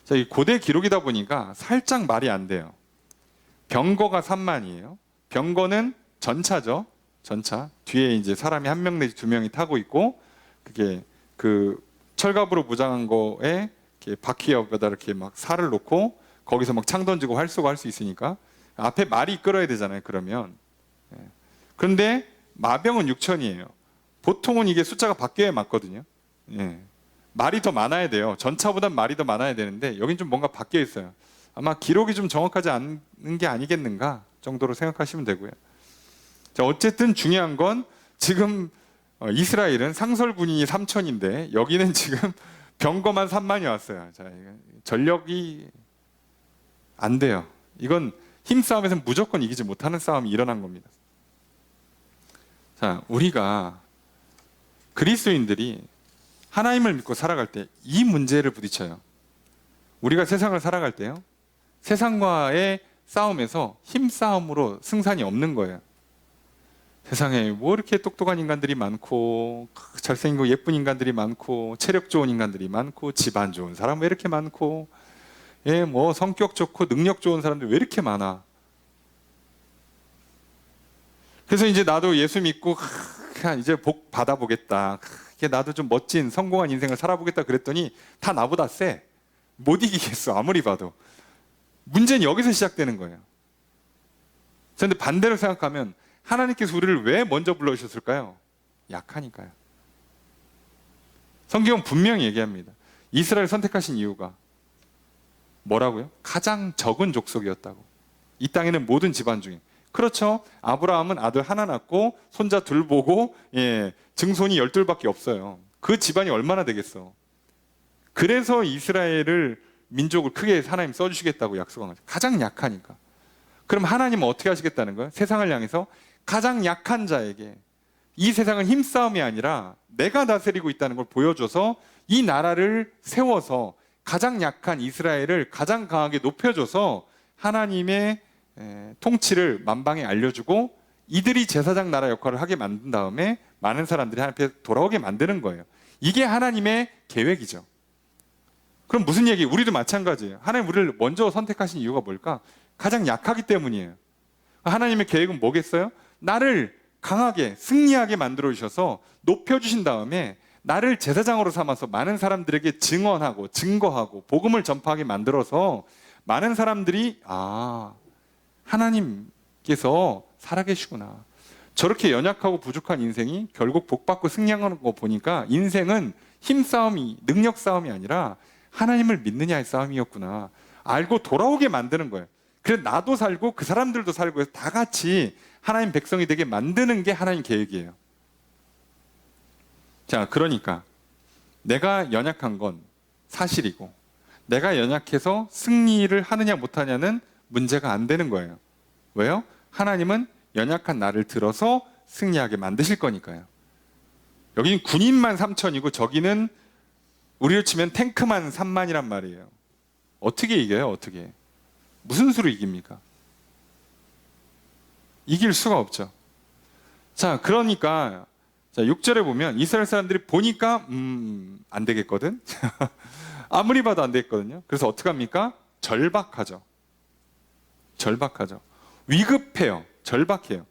자, 이 고대 기록이다 보니까 살짝 말이 안 돼요. 병거가 3만이에요. 병거는 전차죠. 전차. 뒤에 이제 사람이 1명 내지 2명이 타고 있고, 그게 그 철갑으로 무장한 거에 이렇게 바퀴 옆에다 이렇게 막 살을 놓고 거기서 막 창 던지고 활 쏘고 할 수 있으니까 앞에 말이 끌어야 되잖아요. 그러면. 그런데 마병은 6천이에요. 보통은 이게 숫자가 바뀌어야 맞거든요. 예. 말이 더 많아야 돼요. 전차보단 말이 더 많아야 되는데 여긴 좀 뭔가 바뀌어 있어요. 아마 기록이 좀 정확하지 않은 게 아니겠는가 정도로 생각하시면 되고요. 자, 어쨌든 중요한 건 지금 이스라엘은 상설 군인이 3천인데 여기는 지금 병거만 3만이 왔어요. 자, 전력이 안 돼요. 이건 힘싸움에서는 무조건 이기지 못하는 싸움이 일어난 겁니다. 자, 우리가 그리스도인들이 하나님을 믿고 살아갈 때 이 문제를 부딪혀요. 우리가 세상을 살아갈 때요, 세상과의 싸움에서 힘싸움으로 승산이 없는 거예요. 세상에 뭐 이렇게 똑똑한 인간들이 많고 잘생기고 예쁜 인간들이 많고 체력 좋은 인간들이 많고 집안 좋은 사람 왜 이렇게 많고 뭐 성격 좋고 능력 좋은 사람들 왜 이렇게 많아. 그래서 이제 나도 예수 믿고 이제 복 받아보겠다, 나도 좀 멋진 성공한 인생을 살아보겠다 그랬더니 다 나보다 세. 못 이기겠어 아무리 봐도. 문제는 여기서 시작되는 거예요. 그런데 반대로 생각하면 하나님께서 우리를 왜 먼저 불러주셨을까요? 약하니까요. 성경은 분명히 얘기합니다. 이스라엘 선택하신 이유가 뭐라고요? 가장 적은 족속이었다고. 이 땅에는 모든 집안 중에. 그렇죠. 아브라함은 아들 하나 낳고 손자 둘 보고 증손이 12밖에 없어요. 그 집안이 얼마나 되겠어. 그래서 이스라엘을 민족을 크게 하나님 써주시겠다고 약속한 거죠. 가장 약하니까. 그럼 하나님은 어떻게 하시겠다는 거예요? 세상을 향해서 가장 약한 자에게, 이 세상은 힘싸움이 아니라 내가 다스리고 있다는 걸 보여줘서 이 나라를 세워서 가장 약한 이스라엘을 가장 강하게 높여줘서 하나님의 통치를 만방에 알려주고 이들이 제사장 나라 역할을 하게 만든 다음에 많은 사람들이 하나님 앞에 돌아오게 만드는 거예요. 이게 하나님의 계획이죠. 그럼 무슨 얘기? 우리도 마찬가지예요. 하나님 우리를 먼저 선택하신 이유가 뭘까? 가장 약하기 때문이에요. 하나님의 계획은 뭐겠어요? 나를 강하게 승리하게 만들어 주셔서 높여주신 다음에 나를 제사장으로 삼아서 많은 사람들에게 증언하고 증거하고 복음을 전파하게 만들어서 많은 사람들이 하나님께서 살아계시구나, 저렇게 연약하고 부족한 인생이 결국 복받고 승리하는 거 보니까 인생은 힘싸움이 능력 싸움이 아니라 하나님을 믿느냐의 싸움이었구나. 알고 돌아오게 만드는 거예요. 그래서 나도 살고 그 사람들도 살고 해서 다 같이 하나님 백성이 되게 만드는 게 하나님 계획이에요. 자, 그러니까 내가 연약한 건 사실이고 내가 연약해서 승리를 하느냐 못하냐는 문제가 안 되는 거예요. 왜요? 하나님은 연약한 나를 들어서 승리하게 만드실 거니까요. 여기는 군인만 3천이고 저기는 우리로 치면 탱크만 3만이란 말이에요. 어떻게 이겨요? 어떻게? 무슨 수로 이깁니까? 이길 수가 없죠. 자, 그러니까 자, 6절에 보면 이스라엘 사람들이 보니까 안 되겠거든. 아무리 봐도 안 되겠거든요. 그래서 어떻게 합니까? 절박하죠. 절박하죠. 위급해요. 절박해요.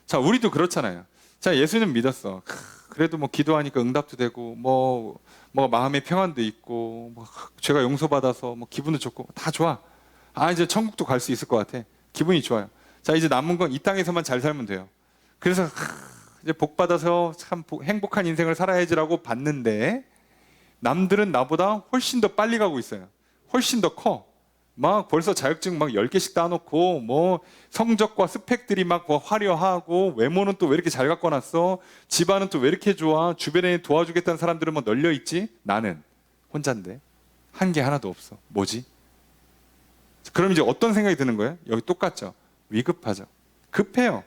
자, 우리도 그렇잖아요. 자, 예수님 믿었어. 그래도 뭐 기도하니까 응답도 되고 뭐 마음의 평안도 있고 뭐 죄가 용서받아서 뭐 기분도 좋고 다 좋아. 아, 이제 천국도 갈 수 있을 것 같아. 기분이 좋아요. 자, 이제 남은 건 이 땅에서만 잘 살면 돼요. 그래서 이제 복 받아서 참 행복한 인생을 살아야지라고 봤는데 남들은 나보다 훨씬 더 빨리 가고 있어요. 훨씬 더 커. 막 벌써 자격증 막 10개씩 따놓고 뭐 성적과 스펙들이 막 화려하고 외모는 또 왜 이렇게 잘 갖고 놨어? 집안은 또 왜 이렇게 좋아? 주변에 도와주겠다는 사람들은 막 널려 있지? 나는 혼자인데 한 게 하나도 없어. 뭐지? 그럼 이제 어떤 생각이 드는 거예요? 여기 똑같죠. 위급하죠. 급해요.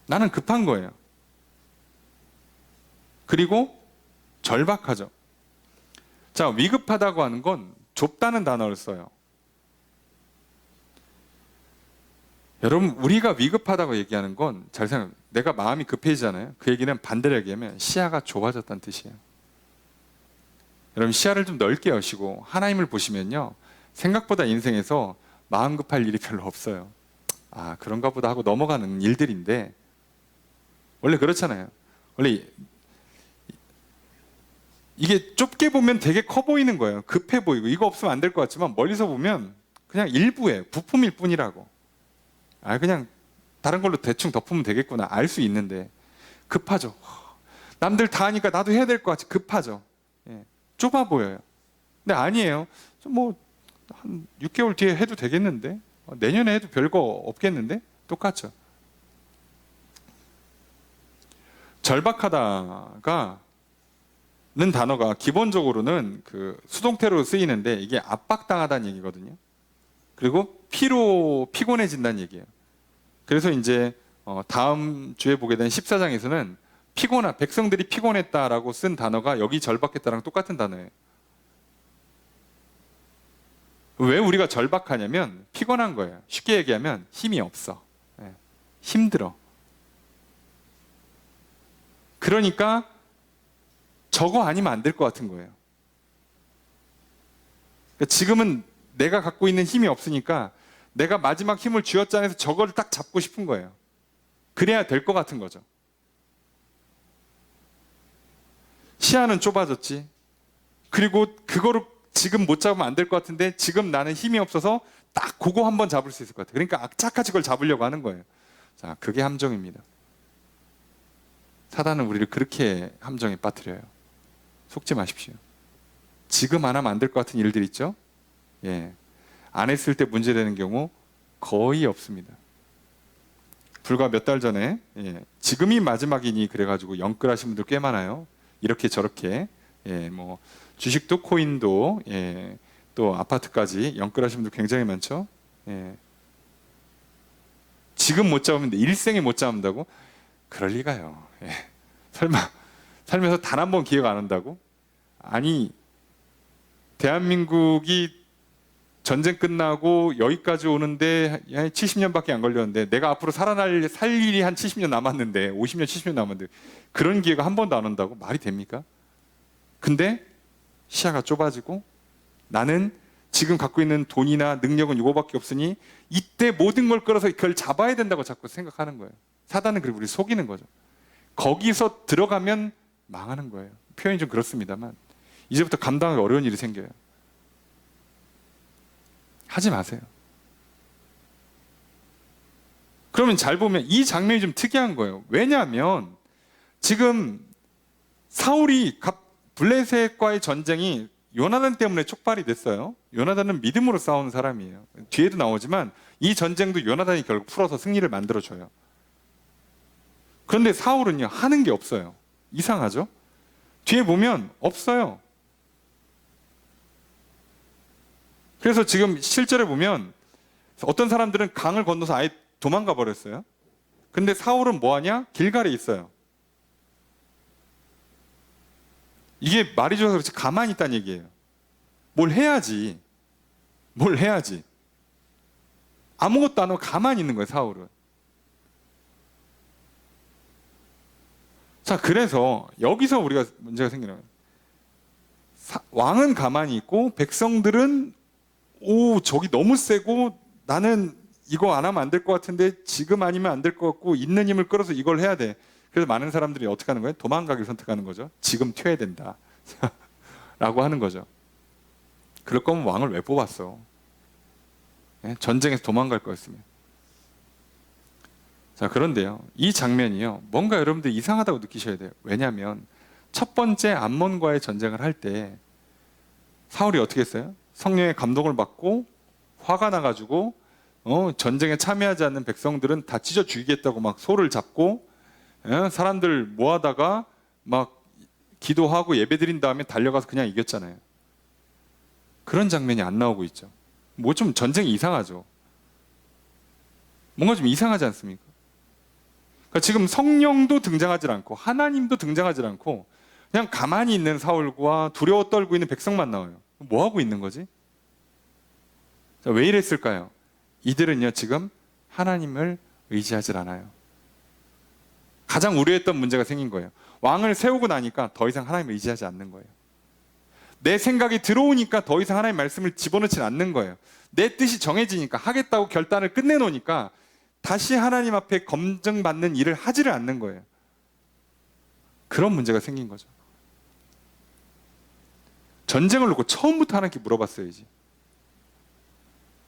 나는 급한 거예요. 그리고 절박하죠. 자, 위급하다고 하는 건 좁다는 단어를 써요. 여러분, 우리가 위급하다고 얘기하는 건 잘 생각해요. 내가 마음이 급해지잖아요. 그 얘기는 반대로 얘기하면 시야가 좁아졌다는 뜻이에요. 여러분, 시야를 좀 넓게 여시고 하나님을 보시면요, 생각보다 인생에서 마음 급할 일이 별로 없어요. 아, 그런가 보다 하고 넘어가는 일들인데 원래 그렇잖아요. 원래 이게 좁게 보면 되게 커 보이는 거예요. 급해 보이고 이거 없으면 안 될 것 같지만 멀리서 보면 그냥 일부의 부품일 뿐이라고. 아, 그냥 다른 걸로 대충 덮으면 되겠구나 알 수 있는데 급하죠. 남들 다 하니까 나도 해야 될 것 같이 급하죠. 예, 좁아 보여요. 근데 아니에요. 뭐 한 6개월 뒤에 해도 되겠는데 내년에 해도 별거 없겠는데 똑같죠. 절박하다가 는 단어가 기본적으로는 그 수동태로 쓰이는데 이게 압박당하다는 얘기거든요. 그리고 피곤해진다는 얘기예요. 그래서 이제 다음 주에 보게 된 14장에서는 백성들이 피곤했다라고 쓴 단어가 여기 절박했다랑 똑같은 단어예요. 왜 우리가 절박하냐면 피곤한 거예요. 쉽게 얘기하면 힘이 없어. 힘들어. 그러니까 저거 아니면 안 될 것 같은 거예요. 그러니까 지금은 내가 갖고 있는 힘이 없으니까 내가 마지막 힘을 쥐어짜내서 저거를 딱 잡고 싶은 거예요. 그래야 될 것 같은 거죠. 시야는 좁아졌지. 그리고 그거를 지금 못 잡으면 안 될 것 같은데 지금 나는 힘이 없어서 딱 그거 한번 잡을 수 있을 것 같아요. 그러니까 악착같이 그걸 잡으려고 하는 거예요. 자, 그게 함정입니다. 사단은 우리를 그렇게 함정에 빠뜨려요. 속지 마십시오. 지금 안 하면 안 될 것 같은 일들 있죠? 예, 안 했을 때 문제되는 경우 거의 없습니다. 불과 몇 달 전에 지금이 마지막이니 그래가지고 영끌하신 분들 꽤 많아요. 이렇게 저렇게 뭐 주식도 코인도 또 아파트까지 영끌하신 분들 굉장히 많죠. 지금 못 잡으면 일생에 못 잡는다고? 그럴 리가요. 설마 살면서 단 한 번 기억 안 한다고? 아니, 대한민국이 전쟁 끝나고 여기까지 오는데 70년밖에 안 걸렸는데 내가 앞으로 살 일이 한 70년 남았는데 50년 70년 남았는데 그런 기회가 한 번도 안 온다고? 말이 됩니까? 근데 시야가 좁아지고 나는 지금 갖고 있는 돈이나 능력은 이거밖에 없으니 이때 모든 걸 끌어서 그걸 잡아야 된다고 자꾸 생각하는 거예요. 사단은 그리고 우리 속이는 거죠. 거기서 들어가면 망하는 거예요. 표현이 좀 그렇습니다만 이제부터 감당하기 어려운 일이 생겨요. 하지 마세요. 그러면 잘 보면 이 장면이 좀 특이한 거예요. 왜냐하면 지금 사울이 블레셋과의 전쟁이 요나단 때문에 촉발이 됐어요. 요나단은 믿음으로 싸우는 사람이에요. 뒤에도 나오지만 이 전쟁도 요나단이 결국 풀어서 승리를 만들어줘요. 그런데 사울은요, 하는 게 없어요. 이상하죠? 뒤에 보면 없어요. 그래서 지금 실제로 보면 어떤 사람들은 강을 건너서 아예 도망가 버렸어요. 근데 사울은 뭐하냐? 길갈에 있어요. 이게 말이 좋아서 그렇지 가만히 있다는 얘기예요. 뭘 해야지. 뭘 해야지. 아무것도 안 하고 가만히 있는 거예요, 사울은. 자, 그래서 여기서 우리가 문제가 생기는 거예요. 왕은 가만히 있고 백성들은 저기 너무 세고 나는 이거 안 하면 안 될 것 같은데 지금 아니면 안 될 것 같고 있는 힘을 끌어서 이걸 해야 돼. 그래서 많은 사람들이 어떻게 하는 거예요? 도망가기를 선택하는 거죠. 지금 튀어야 된다. 라고 하는 거죠. 그럴 거면 왕을 왜 뽑았어? 전쟁에서 도망갈 거였으면. 자, 그런데요, 이 장면이요, 뭔가 여러분들 이상하다고 느끼셔야 돼요. 왜냐하면 첫 번째 암몬과의 전쟁을 할 때 사울이 어떻게 했어요? 성령의 감동을 받고 화가 나가지고 전쟁에 참여하지 않는 백성들은 다 찢어 죽이겠다고 막 소를 잡고 사람들 모아다가 막 기도하고 예배드린 다음에 달려가서 그냥 이겼잖아요. 그런 장면이 안 나오고 있죠. 뭐 좀 전쟁이 이상하죠. 뭔가 좀 이상하지 않습니까? 그러니까 지금 성령도 등장하지 않고 하나님도 등장하지 않고 그냥 가만히 있는 사울과 두려워 떨고 있는 백성만 나와요. 뭐 하고 있는 거지? 자, 왜 이랬을까요? 이들은요, 지금 하나님을 의지하지 않아요. 가장 우려했던 문제가 생긴 거예요. 왕을 세우고 나니까 더 이상 하나님을 의지하지 않는 거예요. 내 생각이 들어오니까 더 이상 하나님의 말씀을 집어넣지 않는 거예요. 내 뜻이 정해지니까 하겠다고 결단을 끝내놓으니까 다시 하나님 앞에 검증받는 일을 하지를 않는 거예요. 그런 문제가 생긴 거죠. 전쟁을 놓고 처음부터 하나님께 물어봤어야지.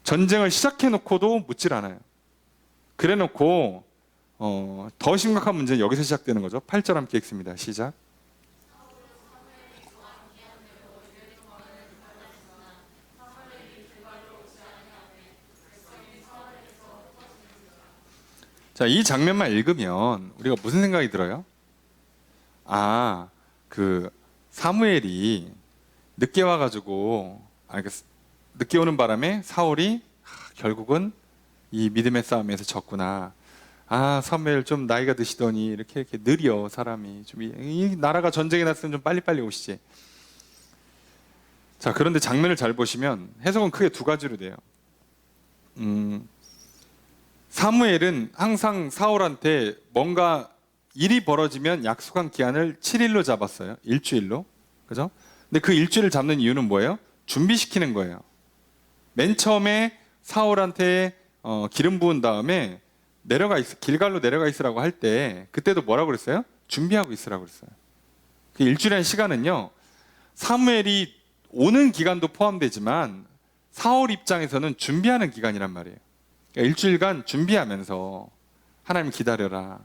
전쟁을 시작해놓고도 묻질 않아요. 그래놓고 더 심각한 문제는 여기서 시작되는 거죠. 8절 함께 읽습니다. 시작. 자, 이 장면만 읽으면 우리가 무슨 생각이 들어요? 그 사무엘이 늦게 와가지고 늦게 오는 바람에 사울이 결국은 이 믿음의 싸움에서 졌구나. 사무엘 좀 나이가 드시더니 이렇게 느려 사람이 좀 이 나라가 전쟁이 났으면 좀 빨리빨리 오시지. 자, 그런데 장면을 잘 보시면 해석은 크게 두 가지로 돼요. 사무엘은 항상 사울한테 뭔가 일이 벌어지면 약속한 기한을 7일로 잡았어요. 일주일로. 그죠? 근데 그 일주일을 잡는 이유는 뭐예요? 준비시키는 거예요. 맨 처음에 사울한테 기름 부은 다음에 길갈로 내려가 있으라고 할 때 그때도 뭐라고 그랬어요? 준비하고 있으라고 그랬어요. 그 일주일이라는 시간은요, 사무엘이 오는 기간도 포함되지만 사울 입장에서는 준비하는 기간이란 말이에요. 그러니까 일주일간 준비하면서 하나님 기다려라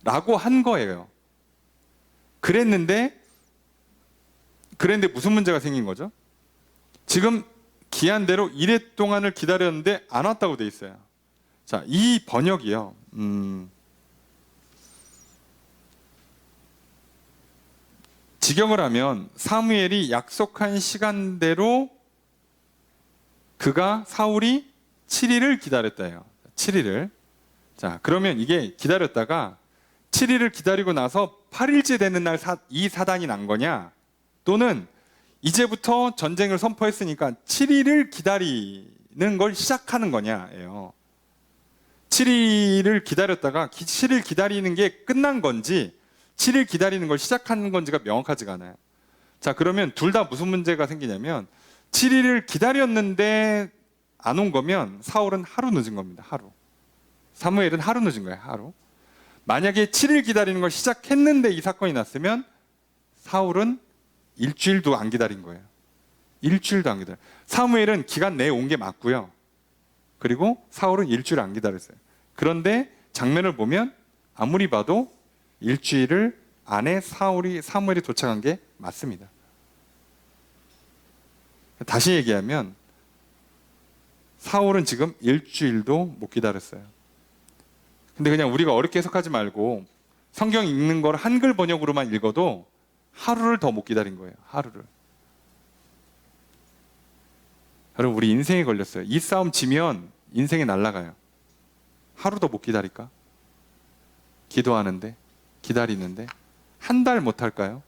라고 한 거예요. 그랬는데 무슨 문제가 생긴 거죠? 지금 기한대로 이래 동안을 기다렸는데 안 왔다고 돼 있어요. 자, 이 번역이요, 직역을 하면 사무엘이 약속한 시간대로 사울이 7일을 기다렸다예요. 7일을. 자, 그러면 이게 기다렸다가 7일을 기다리고 나서 8일째 되는 날 이 사단이 난 거냐? 또는 이제부터 전쟁을 선포했으니까 7일을 기다리는 걸 시작하는 거냐예요. 7일을 기다렸다가 7일 기다리는 게 끝난 건지 7일 기다리는 걸 시작하는 건지가 명확하지가 않아요. 자, 그러면 둘 다 무슨 문제가 생기냐면 7일을 기다렸는데 안 온 거면 사울은 하루 늦은 겁니다. 하루. 사무엘은 하루 늦은 거예요. 하루. 만약에 7일 기다리는 걸 시작했는데 이 사건이 났으면 사울은 일주일도 안 기다린 거예요. 일주일도 안 기다려. 사무엘은 기간 내에 온 게 맞고요. 그리고 사울은 일주일 안 기다렸어요. 그런데 장면을 보면 아무리 봐도 일주일을 안에 사무엘이 도착한 게 맞습니다. 다시 얘기하면 사울은 지금 일주일도 못 기다렸어요. 근데 그냥 우리가 어렵게 해석하지 말고 성경 읽는 걸 한글 번역으로만 읽어도 하루를 더 못 기다린 거예요. 하루를. 여러분, 우리 인생에 걸렸어요. 이 싸움 지면 인생이 날아가요. 하루도 못 기다릴까? 기도하는데, 기다리는데 한 달 못 할까요?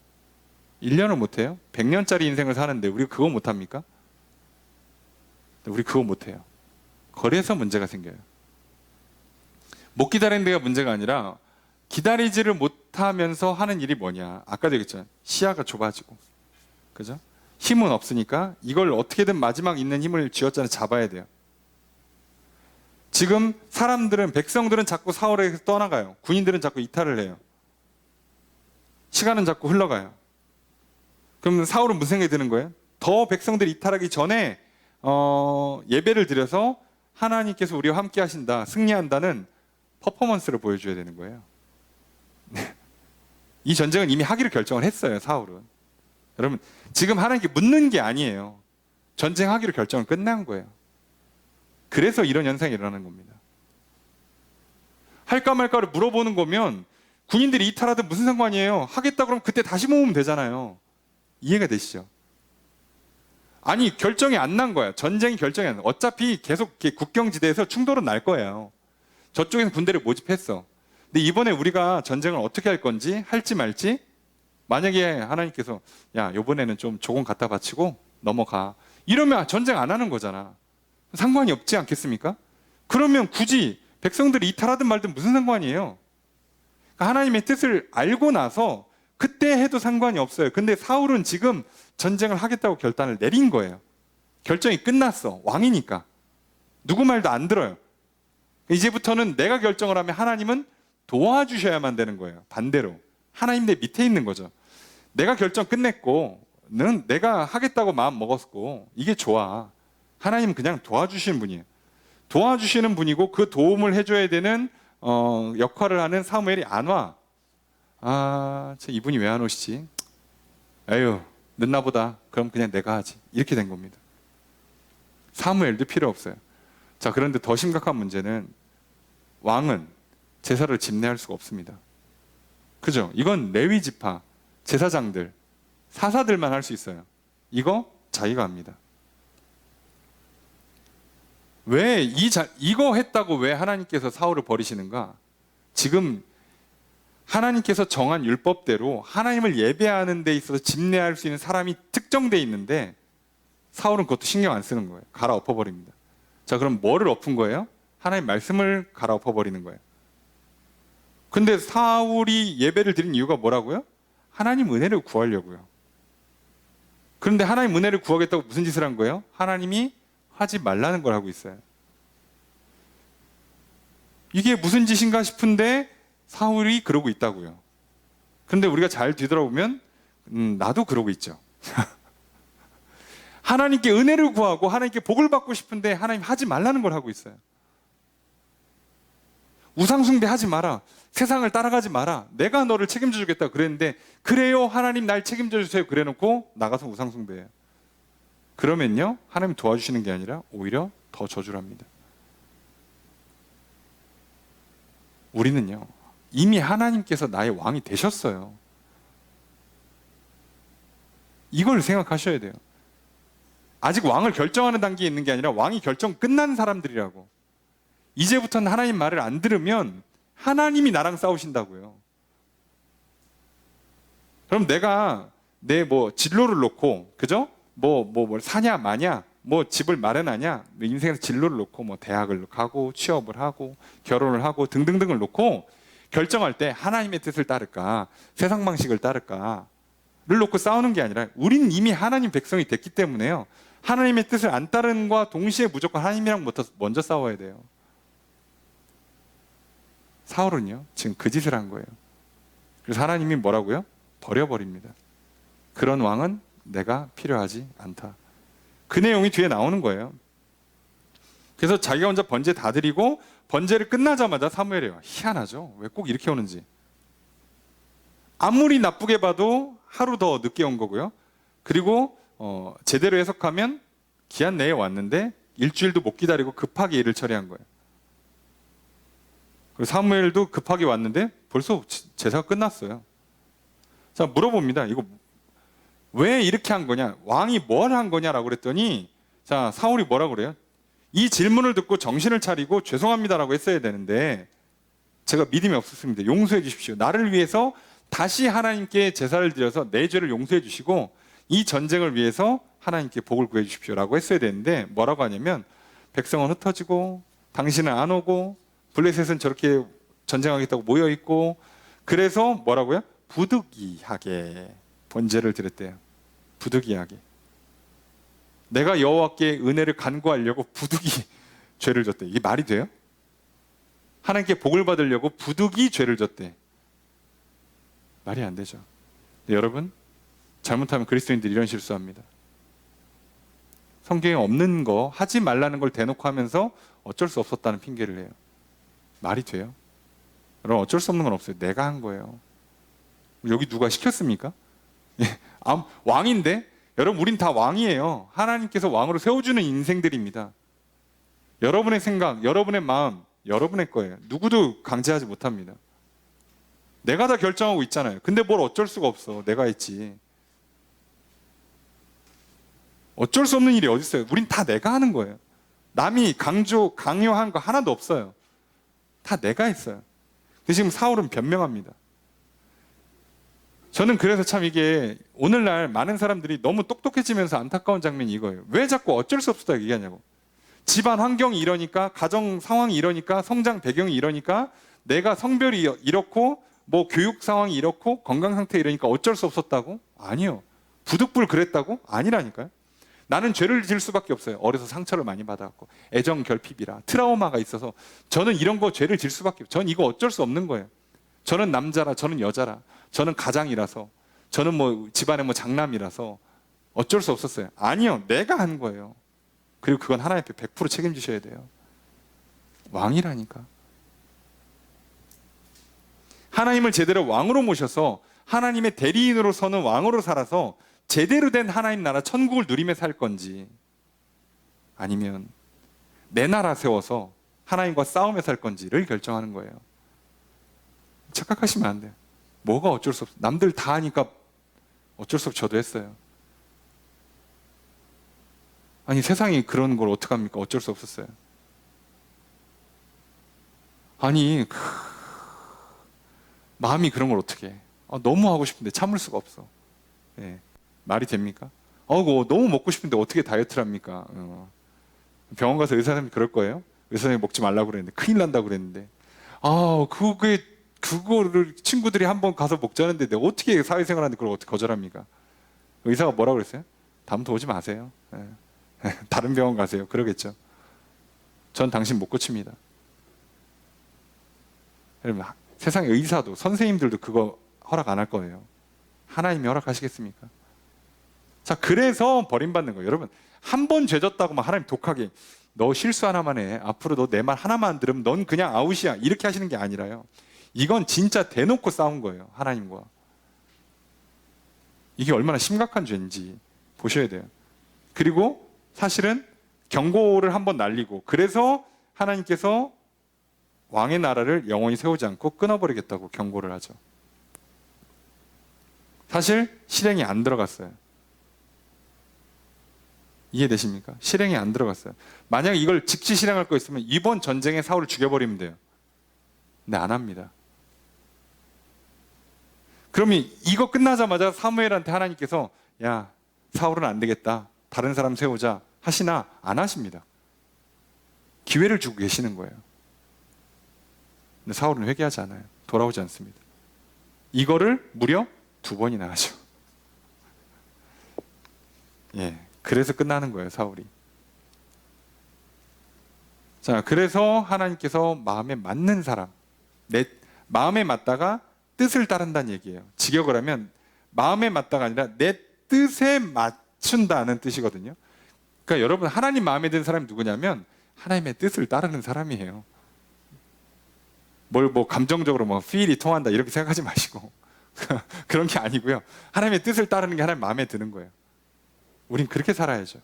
1년을 못 해요? 100년짜리 인생을 사는데 우리 그거 못 합니까? 우리 그거 못 해요. 그래서 문제가 생겨요. 못 기다리는 데가 문제가 아니라 기다리지를 못하면서 하는 일이 뭐냐. 아까도 얘기했잖아요. 시야가 좁아지고, 그죠? 힘은 없으니까 이걸 어떻게든 마지막 있는 힘을 쥐어짜서 잡아야 돼요. 지금 사람들은, 백성들은 자꾸 사울에게서 떠나가요. 군인들은 자꾸 이탈을 해요. 시간은 자꾸 흘러가요. 그럼 사울은 무슨 생각이 드는 거예요? 더 백성들이 이탈하기 전에 예배를 드려서 하나님께서 우리와 함께 하신다, 승리한다는 퍼포먼스를 보여줘야 되는 거예요. 이 전쟁은 이미 하기로 결정을 했어요. 사울은. 여러분, 지금 하나님께 묻는 게 아니에요. 전쟁하기로 결정을 끝난 거예요. 그래서 이런 현상이 일어나는 겁니다. 할까 말까를 물어보는 거면 군인들이 이탈하든 무슨 상관이에요? 하겠다 그러면 그때 다시 모으면 되잖아요. 이해가 되시죠? 아니, 결정이 안 난 거야. 전쟁이 결정이 안 나. 어차피 계속 국경지대에서 충돌은 날 거예요. 저쪽에서 군대를 모집했어. 근데 이번에 우리가 전쟁을 어떻게 할 건지, 할지 말지, 만약에 하나님께서 야, 이번에는 좀 조금 갖다 바치고 넘어가, 이러면 전쟁 안 하는 거잖아. 상관이 없지 않겠습니까? 그러면 굳이 백성들이 이탈하든 말든 무슨 상관이에요? 그러니까 하나님의 뜻을 알고 나서 그때 해도 상관이 없어요. 근데 사울은 지금 전쟁을 하겠다고 결단을 내린 거예요. 결정이 끝났어. 왕이니까. 누구 말도 안 들어요. 이제부터는 내가 결정을 하면 하나님은 도와주셔야만 되는 거예요. 반대로. 하나님 내 밑에 있는 거죠. 내가 결정 끝냈고, 는 내가 하겠다고 마음 먹었고, 이게 좋아. 하나님은 그냥 도와주시는 분이에요. 도와주시는 분이고, 그 도움을 해줘야 되는 역할을 하는 사무엘이 안 와. 아, 이분이 왜 안 오시지? 에휴, 늦나 보다. 그럼 그냥 내가 하지. 이렇게 된 겁니다. 사무엘도 필요 없어요. 자, 그런데 더 심각한 문제는 왕은 제사를 집례할 수가 없습니다. 그죠? 이건 레위 지파, 제사장들, 사사들만 할 수 있어요. 이거 자기가 합니다. 왜 이거 했다고 왜 하나님께서 사울을 버리시는가? 지금 하나님께서 정한 율법대로 하나님을 예배하는 데 있어서 집례할 수 있는 사람이 특정돼 있는데 사울은 그것도 신경 안 쓰는 거예요. 갈아엎어 버립니다. 자, 그럼 뭐를 엎은 거예요? 하나님 말씀을 갈아엎어 버리는 거예요. 근데 사울이 예배를 드린 이유가 뭐라고요? 하나님 은혜를 구하려고요. 그런데 하나님 은혜를 구하겠다고 무슨 짓을 한 거예요? 하나님이 하지 말라는 걸 하고 있어요. 이게 무슨 짓인가 싶은데 사울이 그러고 있다고요. 그런데 우리가 잘 뒤돌아보면 나도 그러고 있죠. 하나님께 은혜를 구하고 하나님께 복을 받고 싶은데 하나님 하지 말라는 걸 하고 있어요. 우상숭배 하지 마라. 세상을 따라가지 마라. 내가 너를 책임져 주겠다 그랬는데 그래요, 하나님 날 책임져 주세요 그래놓고 나가서 우상숭배해요. 그러면요, 하나님 도와주시는 게 아니라 오히려 더 저주를 합니다. 우리는요, 이미 하나님께서 나의 왕이 되셨어요. 이걸 생각하셔야 돼요. 아직 왕을 결정하는 단계에 있는 게 아니라 왕이 결정 끝난 사람들이라고. 이제부터는 하나님 말을 안 들으면 하나님이 나랑 싸우신다고요. 그럼 내가 내 진로를 놓고, 그죠? 뭘 사냐 마냐, 집을 마련하냐, 인생에서 진로를 놓고 대학을 가고 취업을 하고 결혼을 하고 등등등을 놓고 결정할 때 하나님의 뜻을 따를까 세상 방식을 따를까를 놓고 싸우는 게 아니라 우리는 이미 하나님 백성이 됐기 때문에요, 하나님의 뜻을 안 따르는과 동시에 무조건 하나님이랑 먼저 싸워야 돼요. 사울은요 지금 그 짓을 한 거예요. 그래서 하나님이 뭐라고요? 버려버립니다. 그런 왕은 내가 필요하지 않다. 그 내용이 뒤에 나오는 거예요. 그래서 자기가 혼자 번제 다 드리고 번제를 끝나자마자 사무엘이 와. 희한하죠? 왜 꼭 이렇게 오는지. 아무리 나쁘게 봐도 하루 더 늦게 온 거고요. 그리고 제대로 해석하면 기한 내에 왔는데 일주일도 못 기다리고 급하게 일을 처리한 거예요. 그리고 사무엘도 급하게 왔는데 벌써 제사가 끝났어요. 자, 물어봅니다. 이거 왜 이렇게 한 거냐? 왕이 뭘 한 거냐라고 그랬더니, 자, 사울이 뭐라고 그래요? 이 질문을 듣고 정신을 차리고 죄송합니다라고 했어야 되는데, 제가 믿음이 없었습니다. 용서해 주십시오. 나를 위해서 다시 하나님께 제사를 드려서 내 죄를 용서해 주시고 이 전쟁을 위해서 하나님께 복을 구해 주십시오라고 했어야 되는데, 뭐라고 하냐면, 백성은 흩어지고 당신은 안 오고 블레셋은 저렇게 전쟁하겠다고 모여 있고, 그래서 뭐라고요? 부득이하게 번제를 드렸대요. 부득이하게. 내가 여호와께 은혜를 간구하려고 부득이 죄를 졌대. 이게 말이 돼요? 하나님께 복을 받으려고 부득이 죄를 졌대. 말이 안 되죠. 근데 여러분, 잘못하면 그리스도인들이 이런 실수합니다. 성경에 없는 거, 하지 말라는 걸 대놓고 하면서 어쩔 수 없었다는 핑계를 해요. 말이 돼요? 여러분, 어쩔 수 없는 건 없어요. 내가 한 거예요. 여기 누가 시켰습니까? 왕인데? 여러분, 우린 다 왕이에요. 하나님께서 왕으로 세워주는 인생들입니다. 여러분의 생각, 여러분의 마음, 여러분의 거예요. 누구도 강제하지 못합니다. 내가 다 결정하고 있잖아요. 근데 뭘 어쩔 수가 없어. 내가 했지. 어쩔 수 없는 일이 어디 있어요? 우린 다 내가 하는 거예요. 남이 강요한 거 하나도 없어요. 다 내가 했어요. 근데 지금 사울은 변명합니다. 저는 그래서 참 이게 오늘날 많은 사람들이 너무 똑똑해지면서 안타까운 장면이 이거예요. 왜 자꾸 어쩔 수 없었다 얘기하냐고. 집안 환경이 이러니까, 가정 상황이 이러니까, 성장 배경이 이러니까, 내가 성별이 이렇고, 뭐 교육 상황이 이렇고, 건강 상태 이러니까 어쩔 수 없었다고? 아니요. 부득불 그랬다고? 아니라니까요. 나는 죄를 지을 수밖에 없어요. 어려서 상처를 많이 받아갖고, 애정 결핍이라 트라우마가 있어서 저는 이런 거 죄를 질 수밖에 없어요. 저는 이거 어쩔 수 없는 거예요. 저는 남자라, 저는 여자라, 저는 가장이라서, 저는 뭐 집안에 뭐 장남이라서 어쩔 수 없었어요. 아니요, 내가 한 거예요. 그리고 그건 하나님 앞에 100% 책임지셔야 돼요. 왕이라니까. 하나님을 제대로 왕으로 모셔서 하나님의 대리인으로 서는 왕으로 살아서 제대로 된 하나님 나라 천국을 누리며 살 건지, 아니면 내 나라 세워서 하나님과 싸우며 살 건지를 결정하는 거예요. 착각하시면 안 돼요. 뭐가 어쩔 수 없어. 남들 다 하니까 어쩔 수 없이 저도 했어요. 아니, 세상이 그런 걸 어떡합니까? 어쩔 수 없었어요. 아니, 마음이 그런 걸 어떻게 해? 너무 하고 싶은데 참을 수가 없어. 예. 말이 됩니까? 너무 먹고 싶은데 어떻게 다이어트를 합니까? 병원 가서 의사 선생님이 그럴 거예요. 의사 선생님이 먹지 말라고 그랬는데, 큰일 난다고 그랬는데, 그거를 친구들이 한번 가서 먹자는데 내가 어떻게 사회생활 하는데 그걸 어떻게 거절합니까? 의사가 뭐라고 그랬어요? 다음부터 오지 마세요. 예. 다른 병원 가세요. 그러겠죠. 전 당신 못 고칩니다. 여러분, 세상의 의사도 선생님들도 그거 허락 안 할 거예요. 하나님이 허락하시겠습니까? 자, 그래서 버림받는 거예요. 여러분, 한 번 죄졌다고 막 하나님 독하게, 너 실수 하나만 해, 앞으로 너 내 말 하나만 안 들으면 넌 그냥 아웃이야, 이렇게 하시는 게 아니라요. 이건 진짜 대놓고 싸운 거예요. 하나님과. 이게 얼마나 심각한 죄인지 보셔야 돼요. 그리고 사실은 경고를 한번 날리고, 그래서 하나님께서 왕의 나라를 영원히 세우지 않고 끊어버리겠다고 경고를 하죠. 사실 실행이 안 들어갔어요. 이해되십니까? 실행이 안 들어갔어요. 만약 이걸 즉시 실행할 거 있으면 이번 전쟁에 사울을 죽여버리면 돼요. 근데 안 합니다. 그러면 이거 끝나자마자 사무엘한테 하나님께서, 야, 사울은 안 되겠다, 다른 사람 세우자 하시나? 안 하십니다. 기회를 주고 계시는 거예요. 근데 사울은 회개하지 않아요. 돌아오지 않습니다. 이거를 무려 2번이나 하죠. 예, 그래서 끝나는 거예요, 사울이. 자, 그래서 하나님께서 마음에 맞는 사람, 내 마음에 맞다가 뜻을 따른다는 얘기예요. 직역을 하면 마음에 맞다가 아니라 내 뜻에 맞춘다는 뜻이거든요. 그러니까 여러분, 하나님 마음에 드는 사람이 누구냐면 하나님의 뜻을 따르는 사람이에요. 뭐 감정적으로 feel이 통한다 이렇게 생각하지 마시고 그런 게 아니고요. 하나님의 뜻을 따르는 게 하나님 마음에 드는 거예요. 우린 그렇게 살아야죠.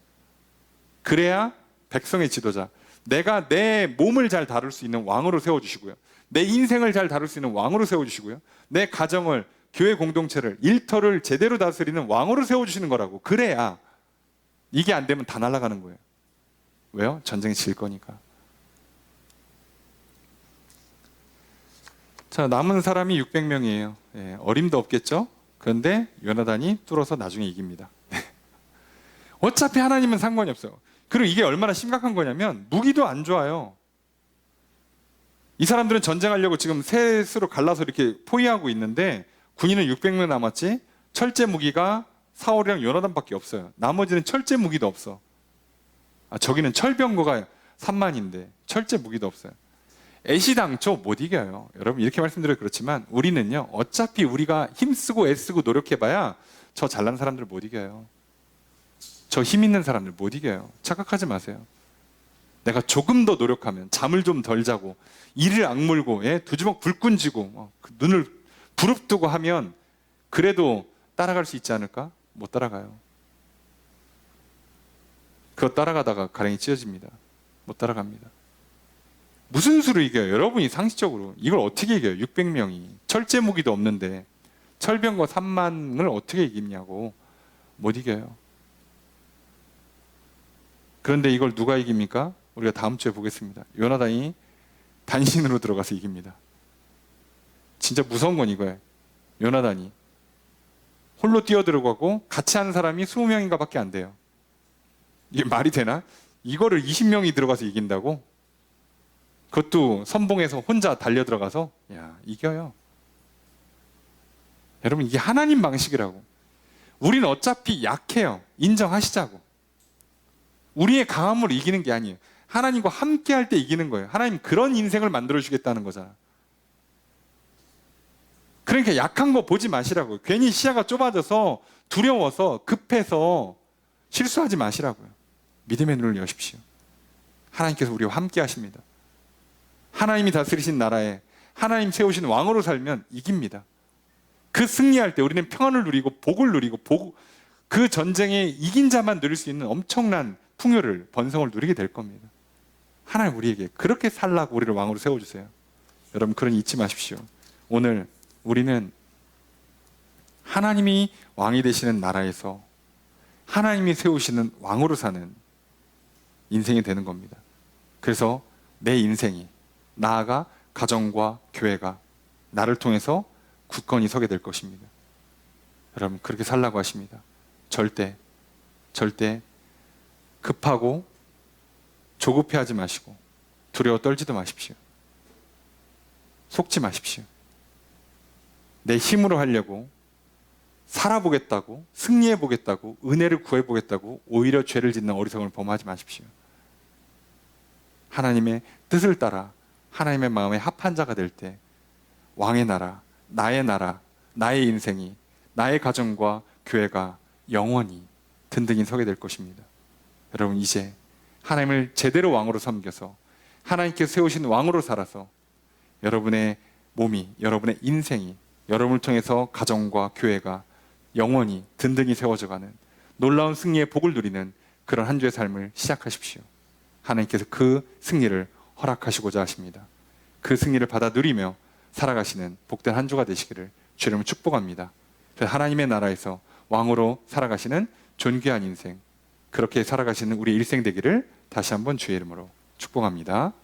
그래야 백성의 지도자, 내가 내 몸을 잘 다룰 수 있는 왕으로 세워주시고요, 내 인생을 잘 다룰 수 있는 왕으로 세워주시고요, 내 가정을, 교회 공동체를, 일터를 제대로 다스리는 왕으로 세워주시는 거라고. 그래야. 이게 안 되면 다 날아가는 거예요. 왜요? 전쟁이 질 거니까. 자, 남은 사람이 600명이에요. 예, 어림도 없겠죠? 그런데 요나단이 뚫어서 나중에 이깁니다. 어차피 하나님은 상관이 없어요. 그리고 이게 얼마나 심각한 거냐면 무기도 안 좋아요. 이 사람들은 전쟁하려고 지금 셋으로 갈라서 이렇게 포위하고 있는데 군인은 600명 남았지, 철제 무기가 사울이랑 요나단밖에 없어요. 나머지는 철제 무기도 없어. 저기는 철병거가 3만인데 철제 무기도 없어요. 애시당초 못 이겨요. 여러분, 이렇게 말씀드려도 그렇지만 우리는요, 어차피 우리가 힘쓰고 애쓰고 노력해봐야 저 잘난 사람들 못 이겨요. 저 힘 있는 사람들 못 이겨요. 착각하지 마세요. 내가 조금 더 노력하면, 잠을 좀 덜 자고, 이를 악물고, 두 주먹 불끈 쥐고, 눈을 부릅뜨고 하면 그래도 따라갈 수 있지 않을까? 못 따라가요. 그거 따라가다가 가랭이 찢어집니다. 못 따라갑니다. 무슨 수로 이겨요? 여러분이 상식적으로 이걸 어떻게 이겨요? 600명이 철제 무기도 없는데 철병거 3만을 어떻게 이기냐고. 못 이겨요. 그런데 이걸 누가 이깁니까? 우리가 다음 주에 보겠습니다. 요나단이 단신으로 들어가서 이깁니다. 진짜 무서운 건 이거예요. 요나단이 홀로 뛰어들어가고 같이 하는 사람이 20명인가 밖에 안 돼요. 이게 말이 되나? 이거를 20명이 들어가서 이긴다고? 그것도 선봉에서 혼자 달려 들어가서, 이겨요. 여러분, 이게 하나님 방식이라고. 우리는 어차피 약해요. 인정하시자고. 우리의 강함으로 이기는 게 아니에요. 하나님과 함께 할 때 이기는 거예요. 하나님 그런 인생을 만들어 주겠다는 거잖아. 그러니까 약한 거 보지 마시라고요. 괜히 시야가 좁아져서 두려워서 급해서 실수하지 마시라고요. 믿음의 눈을 여십시오. 하나님께서 우리와 함께 하십니다. 하나님이 다스리신 나라에 하나님 세우신 왕으로 살면 이깁니다. 그 승리할 때 우리는 평안을 누리고 복을 누리고 그 전쟁에 이긴 자만 누릴 수 있는 엄청난 풍요를, 번성을 누리게 될 겁니다. 하나님 우리에게 그렇게 살라고 우리를 왕으로 세워주세요. 여러분, 그러니 잊지 마십시오. 오늘 우리는 하나님이 왕이 되시는 나라에서 하나님이 세우시는 왕으로 사는 인생이 되는 겁니다. 그래서 내 인생이, 나아가 가정과 교회가 나를 통해서 굳건히 서게 될 것입니다. 여러분, 그렇게 살라고 하십니다. 절대 급하고 조급해하지 마시고 두려워 떨지도 마십시오. 속지 마십시오. 내 힘으로 하려고, 살아보겠다고, 승리해보겠다고, 은혜를 구해보겠다고 오히려 죄를 짓는 어리석음을 범하지 마십시오. 하나님의 뜻을 따라 하나님의 마음에 합한 자가 될 때 왕의 나라, 나의 인생이, 나의 가정과 교회가 영원히 든든히 서게 될 것입니다. 여러분, 이제 하나님을 제대로 왕으로 섬겨서 하나님께서 세우신 왕으로 살아서 여러분의 몸이, 여러분의 인생이, 여러분을 통해서 가정과 교회가 영원히 든든히 세워져가는 놀라운 승리의 복을 누리는 그런 한 주의 삶을 시작하십시오. 하나님께서 그 승리를 허락하시고자 하십니다. 그 승리를 받아 누리며 살아가시는 복된 한 주가 되시기를 주의 이름으로 축복합니다. 하나님의 나라에서 왕으로 살아가시는 존귀한 인생, 그렇게 살아가시는 우리 일생 되기를 다시 한번 주의 이름으로 축복합니다.